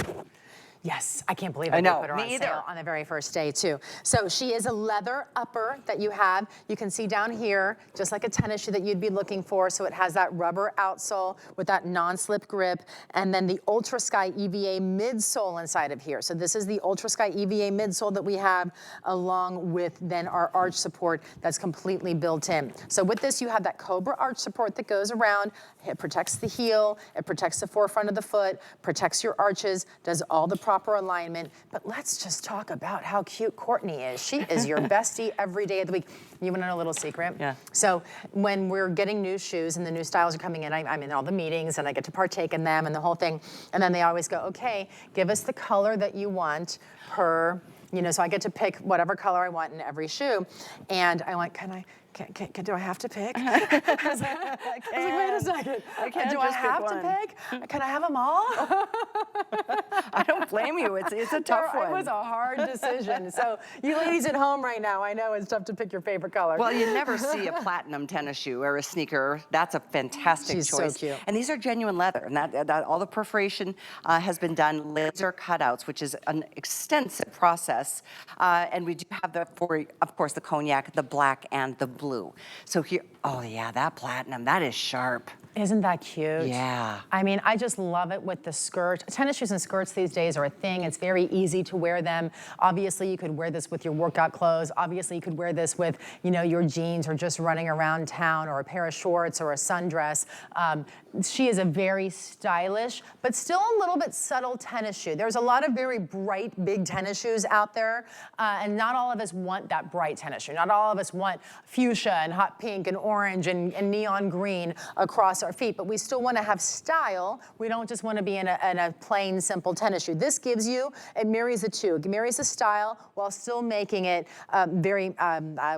Yes, I can't believe it. They put her on sale on the very first day too. So she is a leather upper that you have. You can see down here, just like a tennis shoe that you'd be looking for. So it has that rubber outsole with that non-slip grip, and then the Ultra Sky EVA midsole inside of here. So this is the Ultra Sky EVA midsole that we have, along with then our arch support that's completely built in. So with this, you have that Cobra arch support that goes around. It protects the heel, it protects the forefront of the foot, protects your arches, does all the proper alignment. But let's just talk about how cute Courtney is. She is your bestie every day of the week. You want to know a little secret? Yeah. So when we're getting new shoes and the new styles are coming in, I'm in all the meetings and I get to partake in them and the whole thing. And then they always go, okay, give us the color that you want per, so I get to pick whatever color I want in every shoe. And I went, do I have to pick? I was like, wait a second. Do I have to pick? Can I have them all? I don't blame you. It's a tough one. It was a hard decision. So you ladies at home right now, I know it's tough to pick your favorite color. Well, you never see a platinum tennis shoe or a sneaker. That's a fantastic choice. She's so cute. And these are genuine leather, and that all the perforation has been done laser cutouts, which is an extensive process. And we do have of course, the cognac, the black, and the blue. So here, oh yeah, that platinum, that is sharp. Isn't that cute? Yeah. I mean, I just love it with the skirt. Tennis shoes and skirts these days are a thing. It's very easy to wear them. Obviously, you could wear this with your workout clothes. Obviously, you could wear this with, your jeans or just running around town, or a pair of shorts or a sundress. She is a very stylish, but still a little bit subtle tennis shoe. There's a lot of very bright, big tennis shoes out there, and not all of us want that bright tennis shoe. Not all of us want fuchsia and hot pink and orange and neon green across our feet, but we still want to have style. We don't just want to be in a plain, simple tennis shoe. This gives you, it marries the two. It marries the style while still making it very,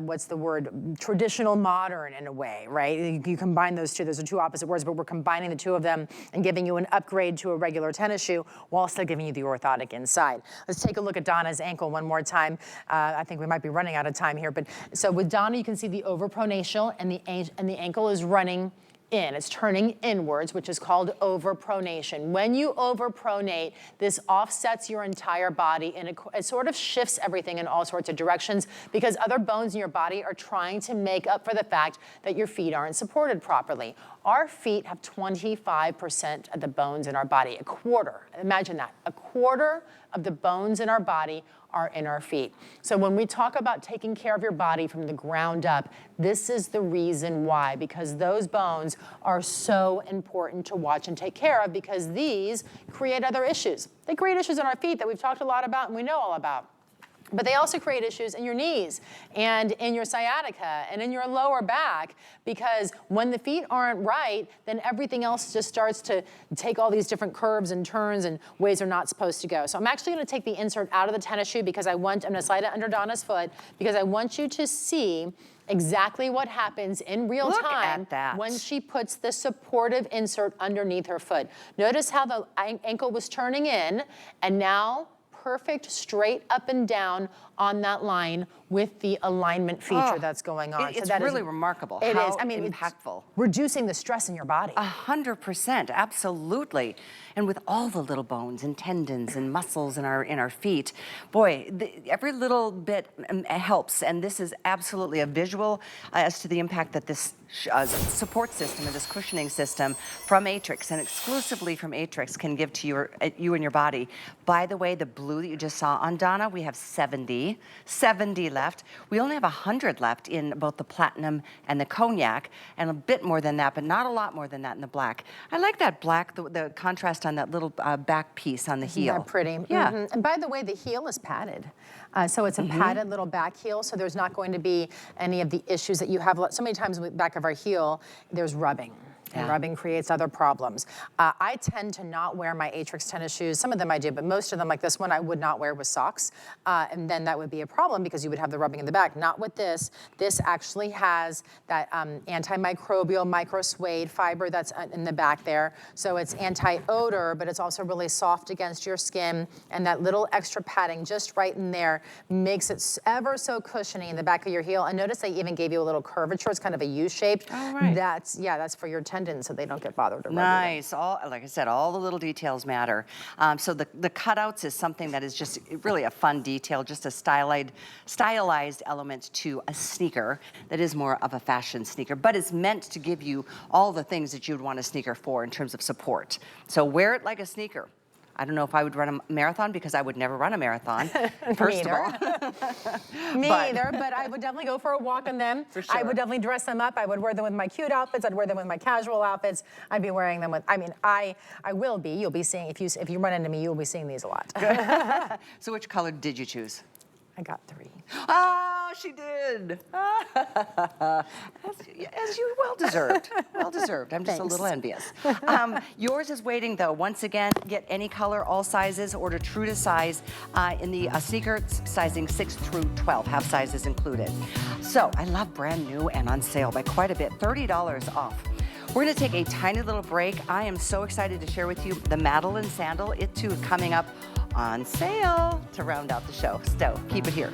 what's the word, traditional modern in a way, right? You combine those two. Those are two opposite words, but we're combining the two of them and giving you an upgrade to a regular tennis shoe while still giving you the orthotic inside. Let's take a look at Donna's ankle one more time. I think we might be running out of time here, but so with Donna, you can see the overpronatial, and the ankle is running in. It's turning inwards, which is called overpronation. When you overpronate, this offsets your entire body and it sort of shifts everything in all sorts of directions because other bones in your body are trying to make up for the fact that your feet aren't supported properly. Our feet have 25% of the bones in our body, a quarter. Imagine that, a quarter of the bones in our body are in our feet. So when we talk about taking care of your body from the ground up, this is the reason why, because those bones are so important to watch and take care of because these create other issues. They create issues in our feet that we've talked a lot about and we know all about. But they also create issues in your knees and in your sciatica and in your lower back because when the feet aren't right, then everything else just starts to take all these different curves and turns and ways they're not supposed to go. So I'm actually gonna take the insert out of the tennis shoe because I'm gonna slide it under Donna's foot because I want you to see exactly what happens in real time when she puts the supportive insert underneath her foot. Notice how the ankle was turning in and now perfect straight up and down on that line with the alignment feature that's going on. It's really remarkable. It How is. I mean, impactful. It's reducing the stress in your body. 100%, absolutely. And with all the little bones and tendons and muscles in our feet, boy, every little bit helps. And this is absolutely a visual as to the impact that this support system and this cushioning system from Aetrex and exclusively from Aetrex can give to you and your body. By the way, the blue that you just saw on Donna, we have 70 left. We only have 100 left in both the platinum and the cognac, and a bit more than that, but not a lot more than that in the black. I like that black, the contrast on that little back piece on the heel. Isn't that pretty? Yeah. And by the way, the heel is padded. So it's a padded little back heel, so there's not going to be any of the issues that you have. So many times with the back of our heel, there's rubbing. And rubbing creates other problems. I tend to not wear my Aetrex tennis shoes. Some of them I do, but most of them, like this one, I would not wear with socks. And then that would be a problem because you would have the rubbing in the back. Not with this. This actually has that antimicrobial micro suede fiber that's in the back there. So it's anti-odor, but it's also really soft against your skin. And that little extra padding just right in there makes it ever so cushiony in the back of your heel. And notice they even gave you a little curvature. It's kind of a U-shaped. Oh, right. That's for your tendons so they don't get bothered or nice. Like I said, all the little details matter. So the cutouts is something that is just really a fun detail, just a stylized element to a sneaker that is more of a fashion sneaker, but it's meant to give you all the things that you'd want a sneaker for in terms of support. So wear it like a sneaker. I don't know if I would run a marathon because I would never run a marathon, first of all. Me either, but I would definitely go for a walk in them. For sure. I would definitely dress them up. I would wear them with my cute outfits. I'd wear them with my casual outfits. I'd be wearing them with, I will be. You'll be seeing, if you run into me, you'll be seeing these a lot. So which color did you choose? I got 3. Oh, she did. As you well deserved. Well deserved. I'm just a little envious. Yours is waiting though. Once again, get any color, all sizes, order true to size in the sneaker sizing 6 through 12, half sizes included. So I love brand new and on sale by quite a bit, $30 off. We're gonna take a tiny little break. I am so excited to share with you the Madeline sandal. It too coming up on sale to round out the show. So keep it here.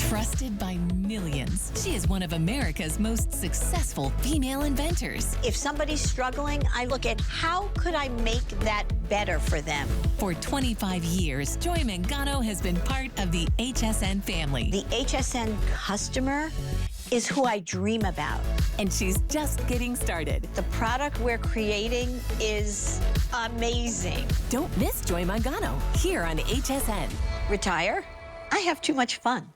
Trusted by millions, she is one of America's most successful female inventors. If somebody's struggling, I look at how could I make that better for them. For 25 years, Joy Mangano has been part of the HSN family. The HSN customer is who I dream about. And she's just getting started. The product we're creating is amazing. Don't miss Joy Mangano here on HSN. Retire? I have too much fun.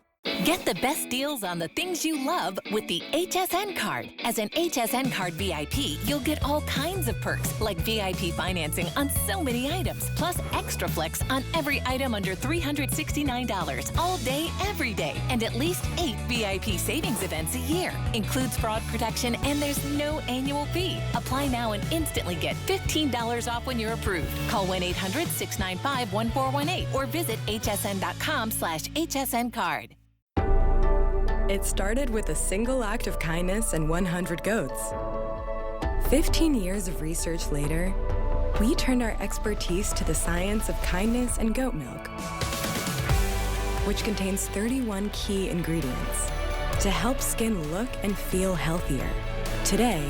Get the best deals on the things you love with the HSN card. As an HSN card VIP, you'll get all kinds of perks like VIP financing on so many items, plus extra flex on every item under $369 all day, every day, and at least 8 VIP savings events a year. Includes fraud protection and there's no annual fee. Apply now and instantly get $15 off when you're approved. Call 1-800-695-1418 or visit hsn.com/HSN card. It started with a single act of kindness and 100 goats. 15 years of research later, we turned our expertise to the science of kindness and goat milk, which contains 31 key ingredients to help skin look and feel healthier. Today,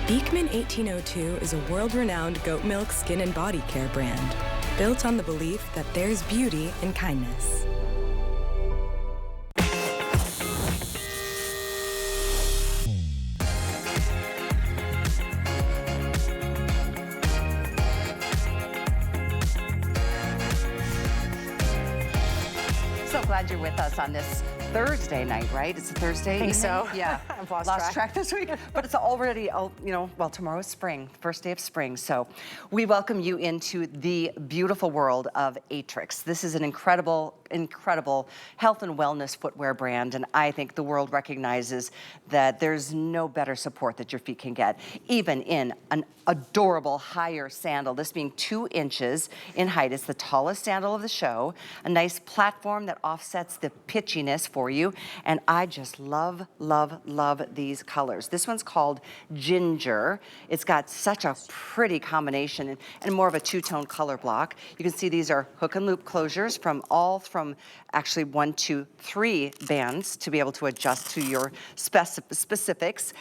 Beekman 1802 is a world-renowned goat milk skin and body care brand, built on the belief that there's beauty in kindness. So glad you're with us on this Thursday night, right? It's a Thursday. I think evening? so. Yeah. I've lost track this week, but it's already, well, tomorrow's spring, first day of spring. So we welcome you into the beautiful world of Aetrex. This is an incredible health and wellness footwear brand, and I think the world recognizes that there's no better support that your feet can get, even in an adorable higher sandal, this being 2 inches in height. It's the tallest sandal of the show, a nice platform that offsets the pitchiness for you, and I just love these colors. This one's called Ginger. It's got such a pretty combination and more of a 2-tone color block. You can see these are hook and loop closures from actually 1, 2, 3 bands to be able to adjust to your specifics.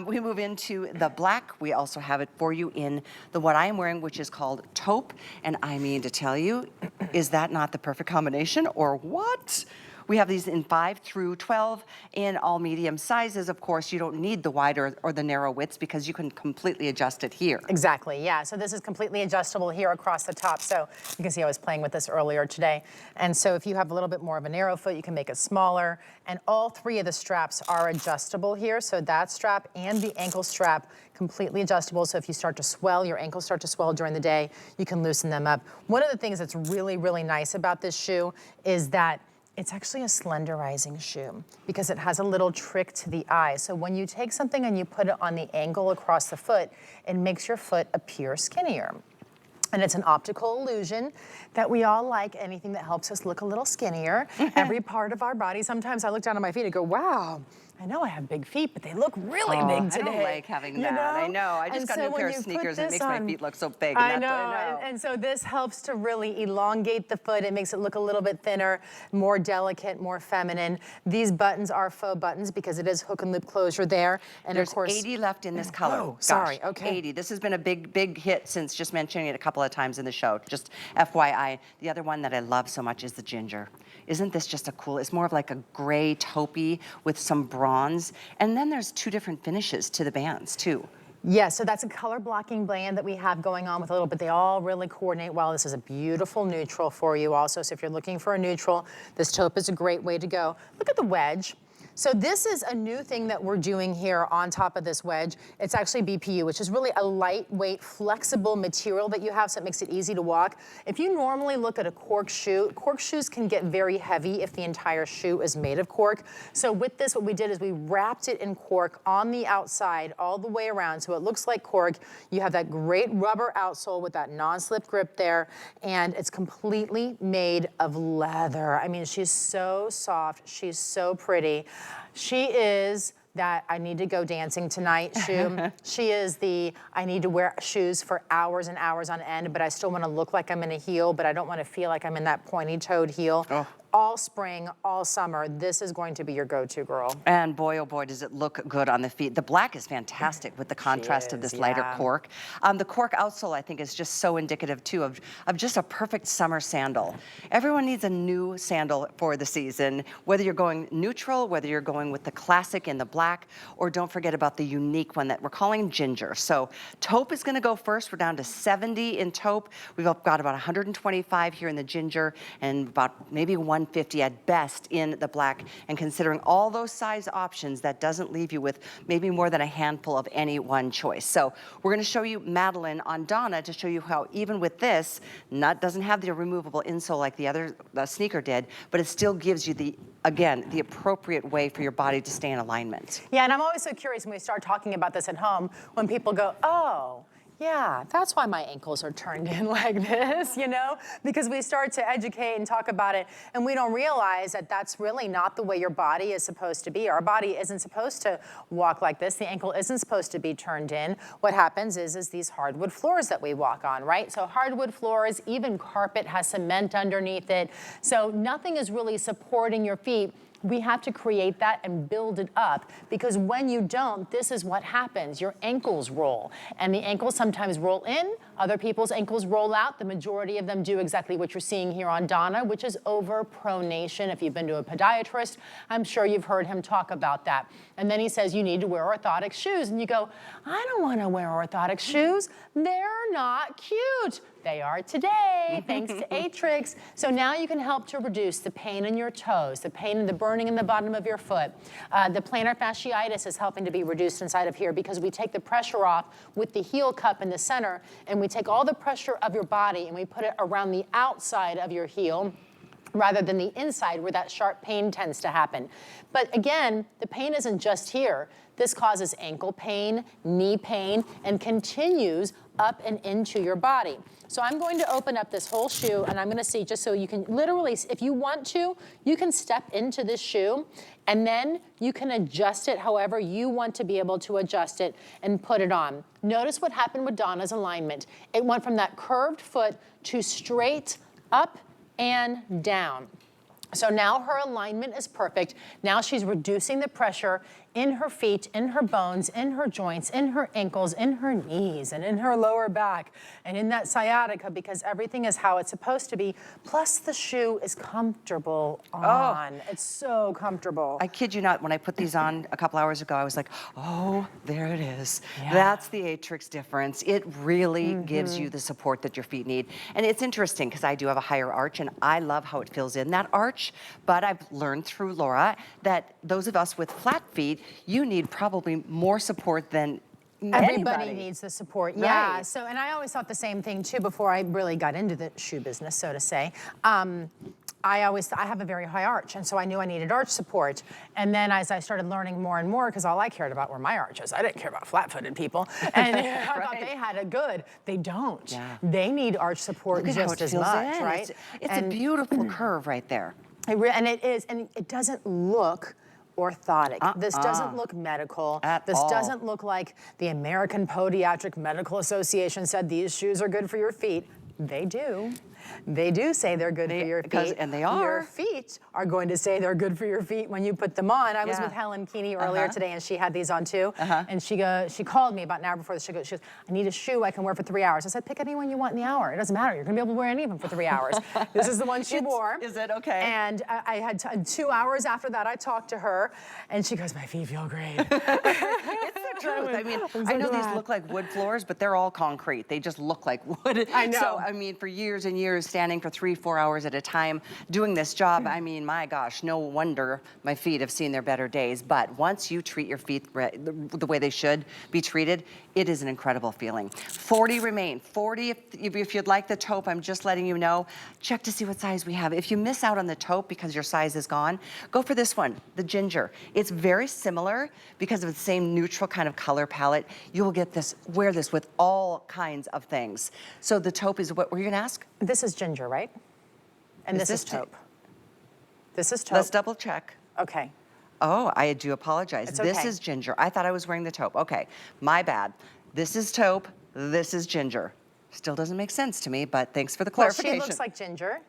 We move into the black. We also have it for you in what I am wearing, which is called taupe. And I mean to tell you, is that not the perfect combination or what? We have these in 5 through 12 in all medium sizes. Of course, you don't need the wide or the narrow widths because you can completely adjust it here. Exactly, yeah. So this is completely adjustable here across the top. So you can see I was playing with this earlier today. And so if you have a little bit more of a narrow foot, you can make it smaller. And all 3 of the straps are adjustable here. So that strap and the ankle strap, completely adjustable. So if you start to swell, your ankles start to swell during the day, you can loosen them up. One of the things that's really nice about this shoe is that it's actually a slenderizing shoe because it has a little trick to the eye. So when you take something and you put it on the angle across the foot, it makes your foot appear skinnier. And it's an optical illusion that we all like, anything that helps us look a little skinnier. Every part of our body. Sometimes I look down at my feet and go, wow, I know I have big feet, but they look really big today. I don't like having that. I know. I just got a new pair of sneakers and it makes my feet look so big. I know. And so this helps to really elongate the foot. It makes it look a little bit thinner, more delicate, more feminine. These buttons are faux buttons because it is hook and loop closure there. And there's of course, 80 left in this color. Oh, sorry. Gosh, okay. 80. This has been a big hit since just mentioning it a couple of times in the show. Just FYI. The other one that I love so much is the Ginger. Isn't this just a cool, it's more of like a gray taupey with some bronze. And then there's 2 different finishes to the bands too. Yeah, so that's a color blocking band that we have going on with a little bit. They all really coordinate well. This is a beautiful neutral for you also. So if you're looking for a neutral, this taupe is a great way to go. Look at the wedge. So this is a new thing that we're doing here on top of this wedge. It's actually BPU, which is really a lightweight, flexible material that you have, so it makes it easy to walk. If you normally look at a cork shoes can get very heavy if the entire shoe is made of cork. So with this, what we did is we wrapped it in cork on the outside all the way around, so it looks like cork. You have that great rubber outsole with that non-slip grip there, and it's completely made of leather. I mean, she's so soft, she's so pretty. She is that I need to go dancing tonight shoe. She is the I need to wear shoes for hours and hours on end, but I still want to look like I'm in a heel, but I don't want to feel like I'm in that pointy-toed heel. Oh. All spring, all summer, this is going to be your go-to, girl. And boy, oh boy, does it look good on the feet. The black is fantastic with the contrast of this lighter cork. The cork outsole, I think, is just so indicative, too, of just a perfect summer sandal. Everyone needs a new sandal for the season, whether you're going neutral, whether you're going with the classic in the black, or don't forget about the unique one that we're calling Ginger. So taupe is going to go first. We're down to 70 in taupe. We've got about 125 here in the Ginger and about maybe 150 at best in the black, and considering all those size options, that doesn't leave you with maybe more than a handful of any one choice. So we're going to show you Madeline on Donna to show you how even with this, doesn't have the removable insole like the other sneaker did, but it still gives you the appropriate way for your body to stay in alignment. Yeah, and I'm always so curious when we start talking about this at home, when people go, oh, yeah, that's why my ankles are turned in like this, you know? Because we start to educate and talk about it, and we don't realize that that's really not the way your body is supposed to be. Our body isn't supposed to walk like this. The ankle isn't supposed to be turned in. What happens is these hardwood floors that we walk on, right? So hardwood floors, even carpet has cement underneath it. So nothing is really supporting your feet We have to create that and build it up, because when you don't, this is what happens. Your ankles roll, and the ankles sometimes roll in, other people's ankles roll out. The majority of them do exactly what you're seeing here on Donna, which is overpronation. If you've been to a podiatrist, I'm sure you've heard him talk about that. And then he says you need to wear orthotic shoes, and you go, I don't want to wear orthotic shoes. They're not cute. They are today, thanks to Aetrex. So now you can help to reduce the pain in your toes, the pain and the burning in the bottom of your foot. The plantar fasciitis is helping to be reduced inside of here, because we take the pressure off with the heel cup in the center, and we take all the pressure of your body and we put it around the outside of your heel, rather than the inside where that sharp pain tends to happen. But again, the pain isn't just here. This causes ankle pain, knee pain, and continues up and into your body. So I'm going to open up this whole shoe, and I'm gonna see, just so you can literally, if you want to, you can step into this shoe, and then you can adjust it however you want to be able to adjust it and put it on. Notice what happened with Donna's alignment. It went from that curved foot to straight up and down. So now her alignment is perfect. Now she's reducing the pressure in her feet, in her bones, in her joints, in her ankles, in her knees, and in her lower back, and in that sciatica, because everything is how it's supposed to be. Plus the shoe is comfortable on. It's so comfortable. I kid you not, when I put these on a couple hours ago, I was like, oh, there it is. Yeah. That's the Aetrex difference. It really gives you the support that your feet need. And it's interesting, because I do have a higher arch, and I love how it fills in that arch, but I've learned through Laura that those of us with flat feet, you need probably more support than Everybody needs the support, yeah. Right. So, and I always thought the same thing too before I really got into the shoe business, so to say. I have a very high arch, and so I knew I needed arch support. And then as I started learning more and more, because all I cared about were my arches, I didn't care about flat-footed people. And I thought they had it good. They don't. Yeah. They need arch support just as much, right? It's a beautiful curve right there. And it is, and it doesn't look orthotic. This doesn't look medical. This doesn't look like the American Podiatric Medical Association said these shoes are good for your feet. They do. They do say they're good for your feet. And they are. Your feet are going to say they're good for your feet when you put them on. I was with Helen Keeney earlier today, and she had these on too. And she called me about an hour before the show. She goes, I need a shoe I can wear for 3 hours. I said, pick any one you want in the hour. It doesn't matter. You're going to be able to wear any of them for 3 hours. This is the one she wore. Is it? Okay. And I had 2 hours after that, I talked to her, and she goes, my feet feel great. It's the truth. I mean, I know these look like wood floors, but they're all concrete. They just look like wood. I know. So, I mean, for years and years, standing for 3-4 hours at a time doing this job, I mean, my gosh, no wonder my feet have seen their better days. But once you treat your feet the way they should be treated, it is an incredible feeling. 40 remain. 40 if you'd like the taupe, I'm just letting you know. Check to see what size we have. If you miss out on the taupe because your size is gone, go for this one, the ginger. It's very similar because of the same neutral kind of color palette. You will get this, wear this with all kinds of things. So the taupe is, what were you gonna ask? This is ginger, right? And this is taupe. This is taupe. Let's double check. Okay. Oh, I do apologize. It's This okay. is ginger. I thought I was wearing the taupe. Okay, my bad. This is taupe, this is ginger. Still doesn't make sense to me, but thanks for the Well, clarification. she looks like ginger.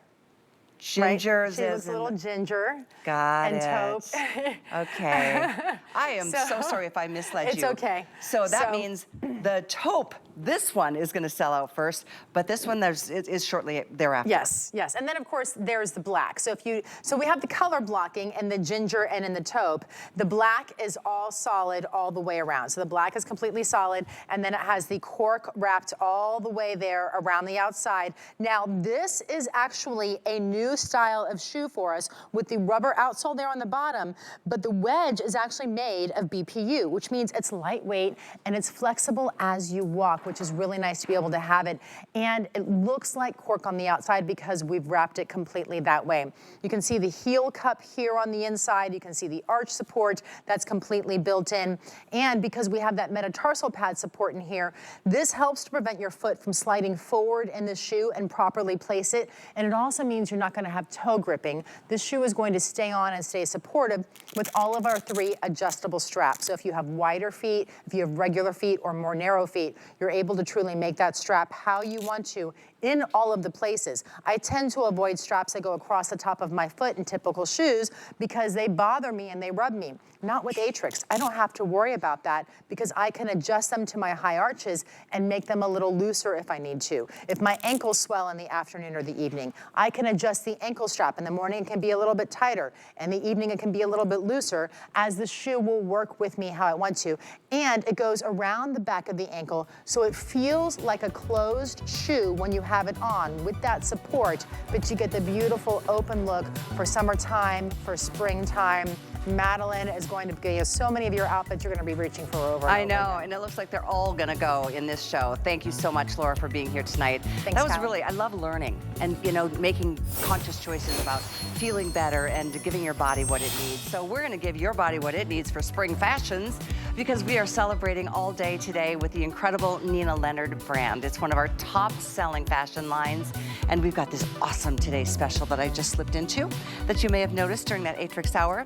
Ginger Right? She looks a little ginger. Got and it. Taupe. Okay. I am so sorry if I misled you. It's okay. So that means the taupe, this one is going to sell out first, but this one is shortly thereafter. Yes, yes. And then of course there's the black. So we have the color blocking in the ginger and in the taupe. The black is all solid all the way around. So the black is completely solid, and then it has the cork wrapped all the way there around the outside. Now this is actually a new style of shoe for us with the rubber outsole there on the bottom, but the wedge is actually made of BPU, which means it's lightweight and it's flexible as you walk, which is really nice to be able to have it. And it looks like cork on the outside because we've wrapped it completely that way. You can see the heel cup here on the inside. You can see the arch support that's completely built in. And because we have that metatarsal pad support in here, this helps to prevent your foot from sliding forward in the shoe and properly place it. And it also means you're not going to have toe gripping. This shoe is going to stay on and stay supportive with all of our 3 adjustable straps. So if you have wider feet, if you have regular feet or more narrow feet, you're able to truly make that strap how you want to in all of the places. I tend to avoid straps that go across the top of my foot in typical shoes because they bother me and they rub me. Not with Aetrex. I don't have to worry about that because I can adjust them to my high arches and make them a little looser if I need to. If my ankles swell in the afternoon or the evening, I can adjust the ankle strap. In the morning it can be a little bit tighter, and the evening it can be a little bit looser, as the shoe will work with me how I want to. And it goes around the back of the ankle, so it feels like a closed shoe when you have it on with that support, but you get the beautiful open look for summertime, for springtime. Madeline is going to be so many of your outfits you're going to be reaching for over and I over know, again. and it looks like they're all going to go in this show. Thank you so much, Laura, for being here tonight. Thanks, that was Cal. really, I love learning and, you know, making conscious choices about feeling better and giving your body what it needs. So we're going to give your body what it needs for spring fashions, because we are celebrating all day today with the incredible Nina Leonard brand. It's one of our top-selling fashion lines, and we've got this awesome today's special that I just slipped into that you may have noticed during that Aetrex hour.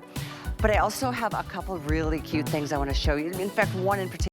But I also have a couple really cute things I want to show you. In fact, one in particular.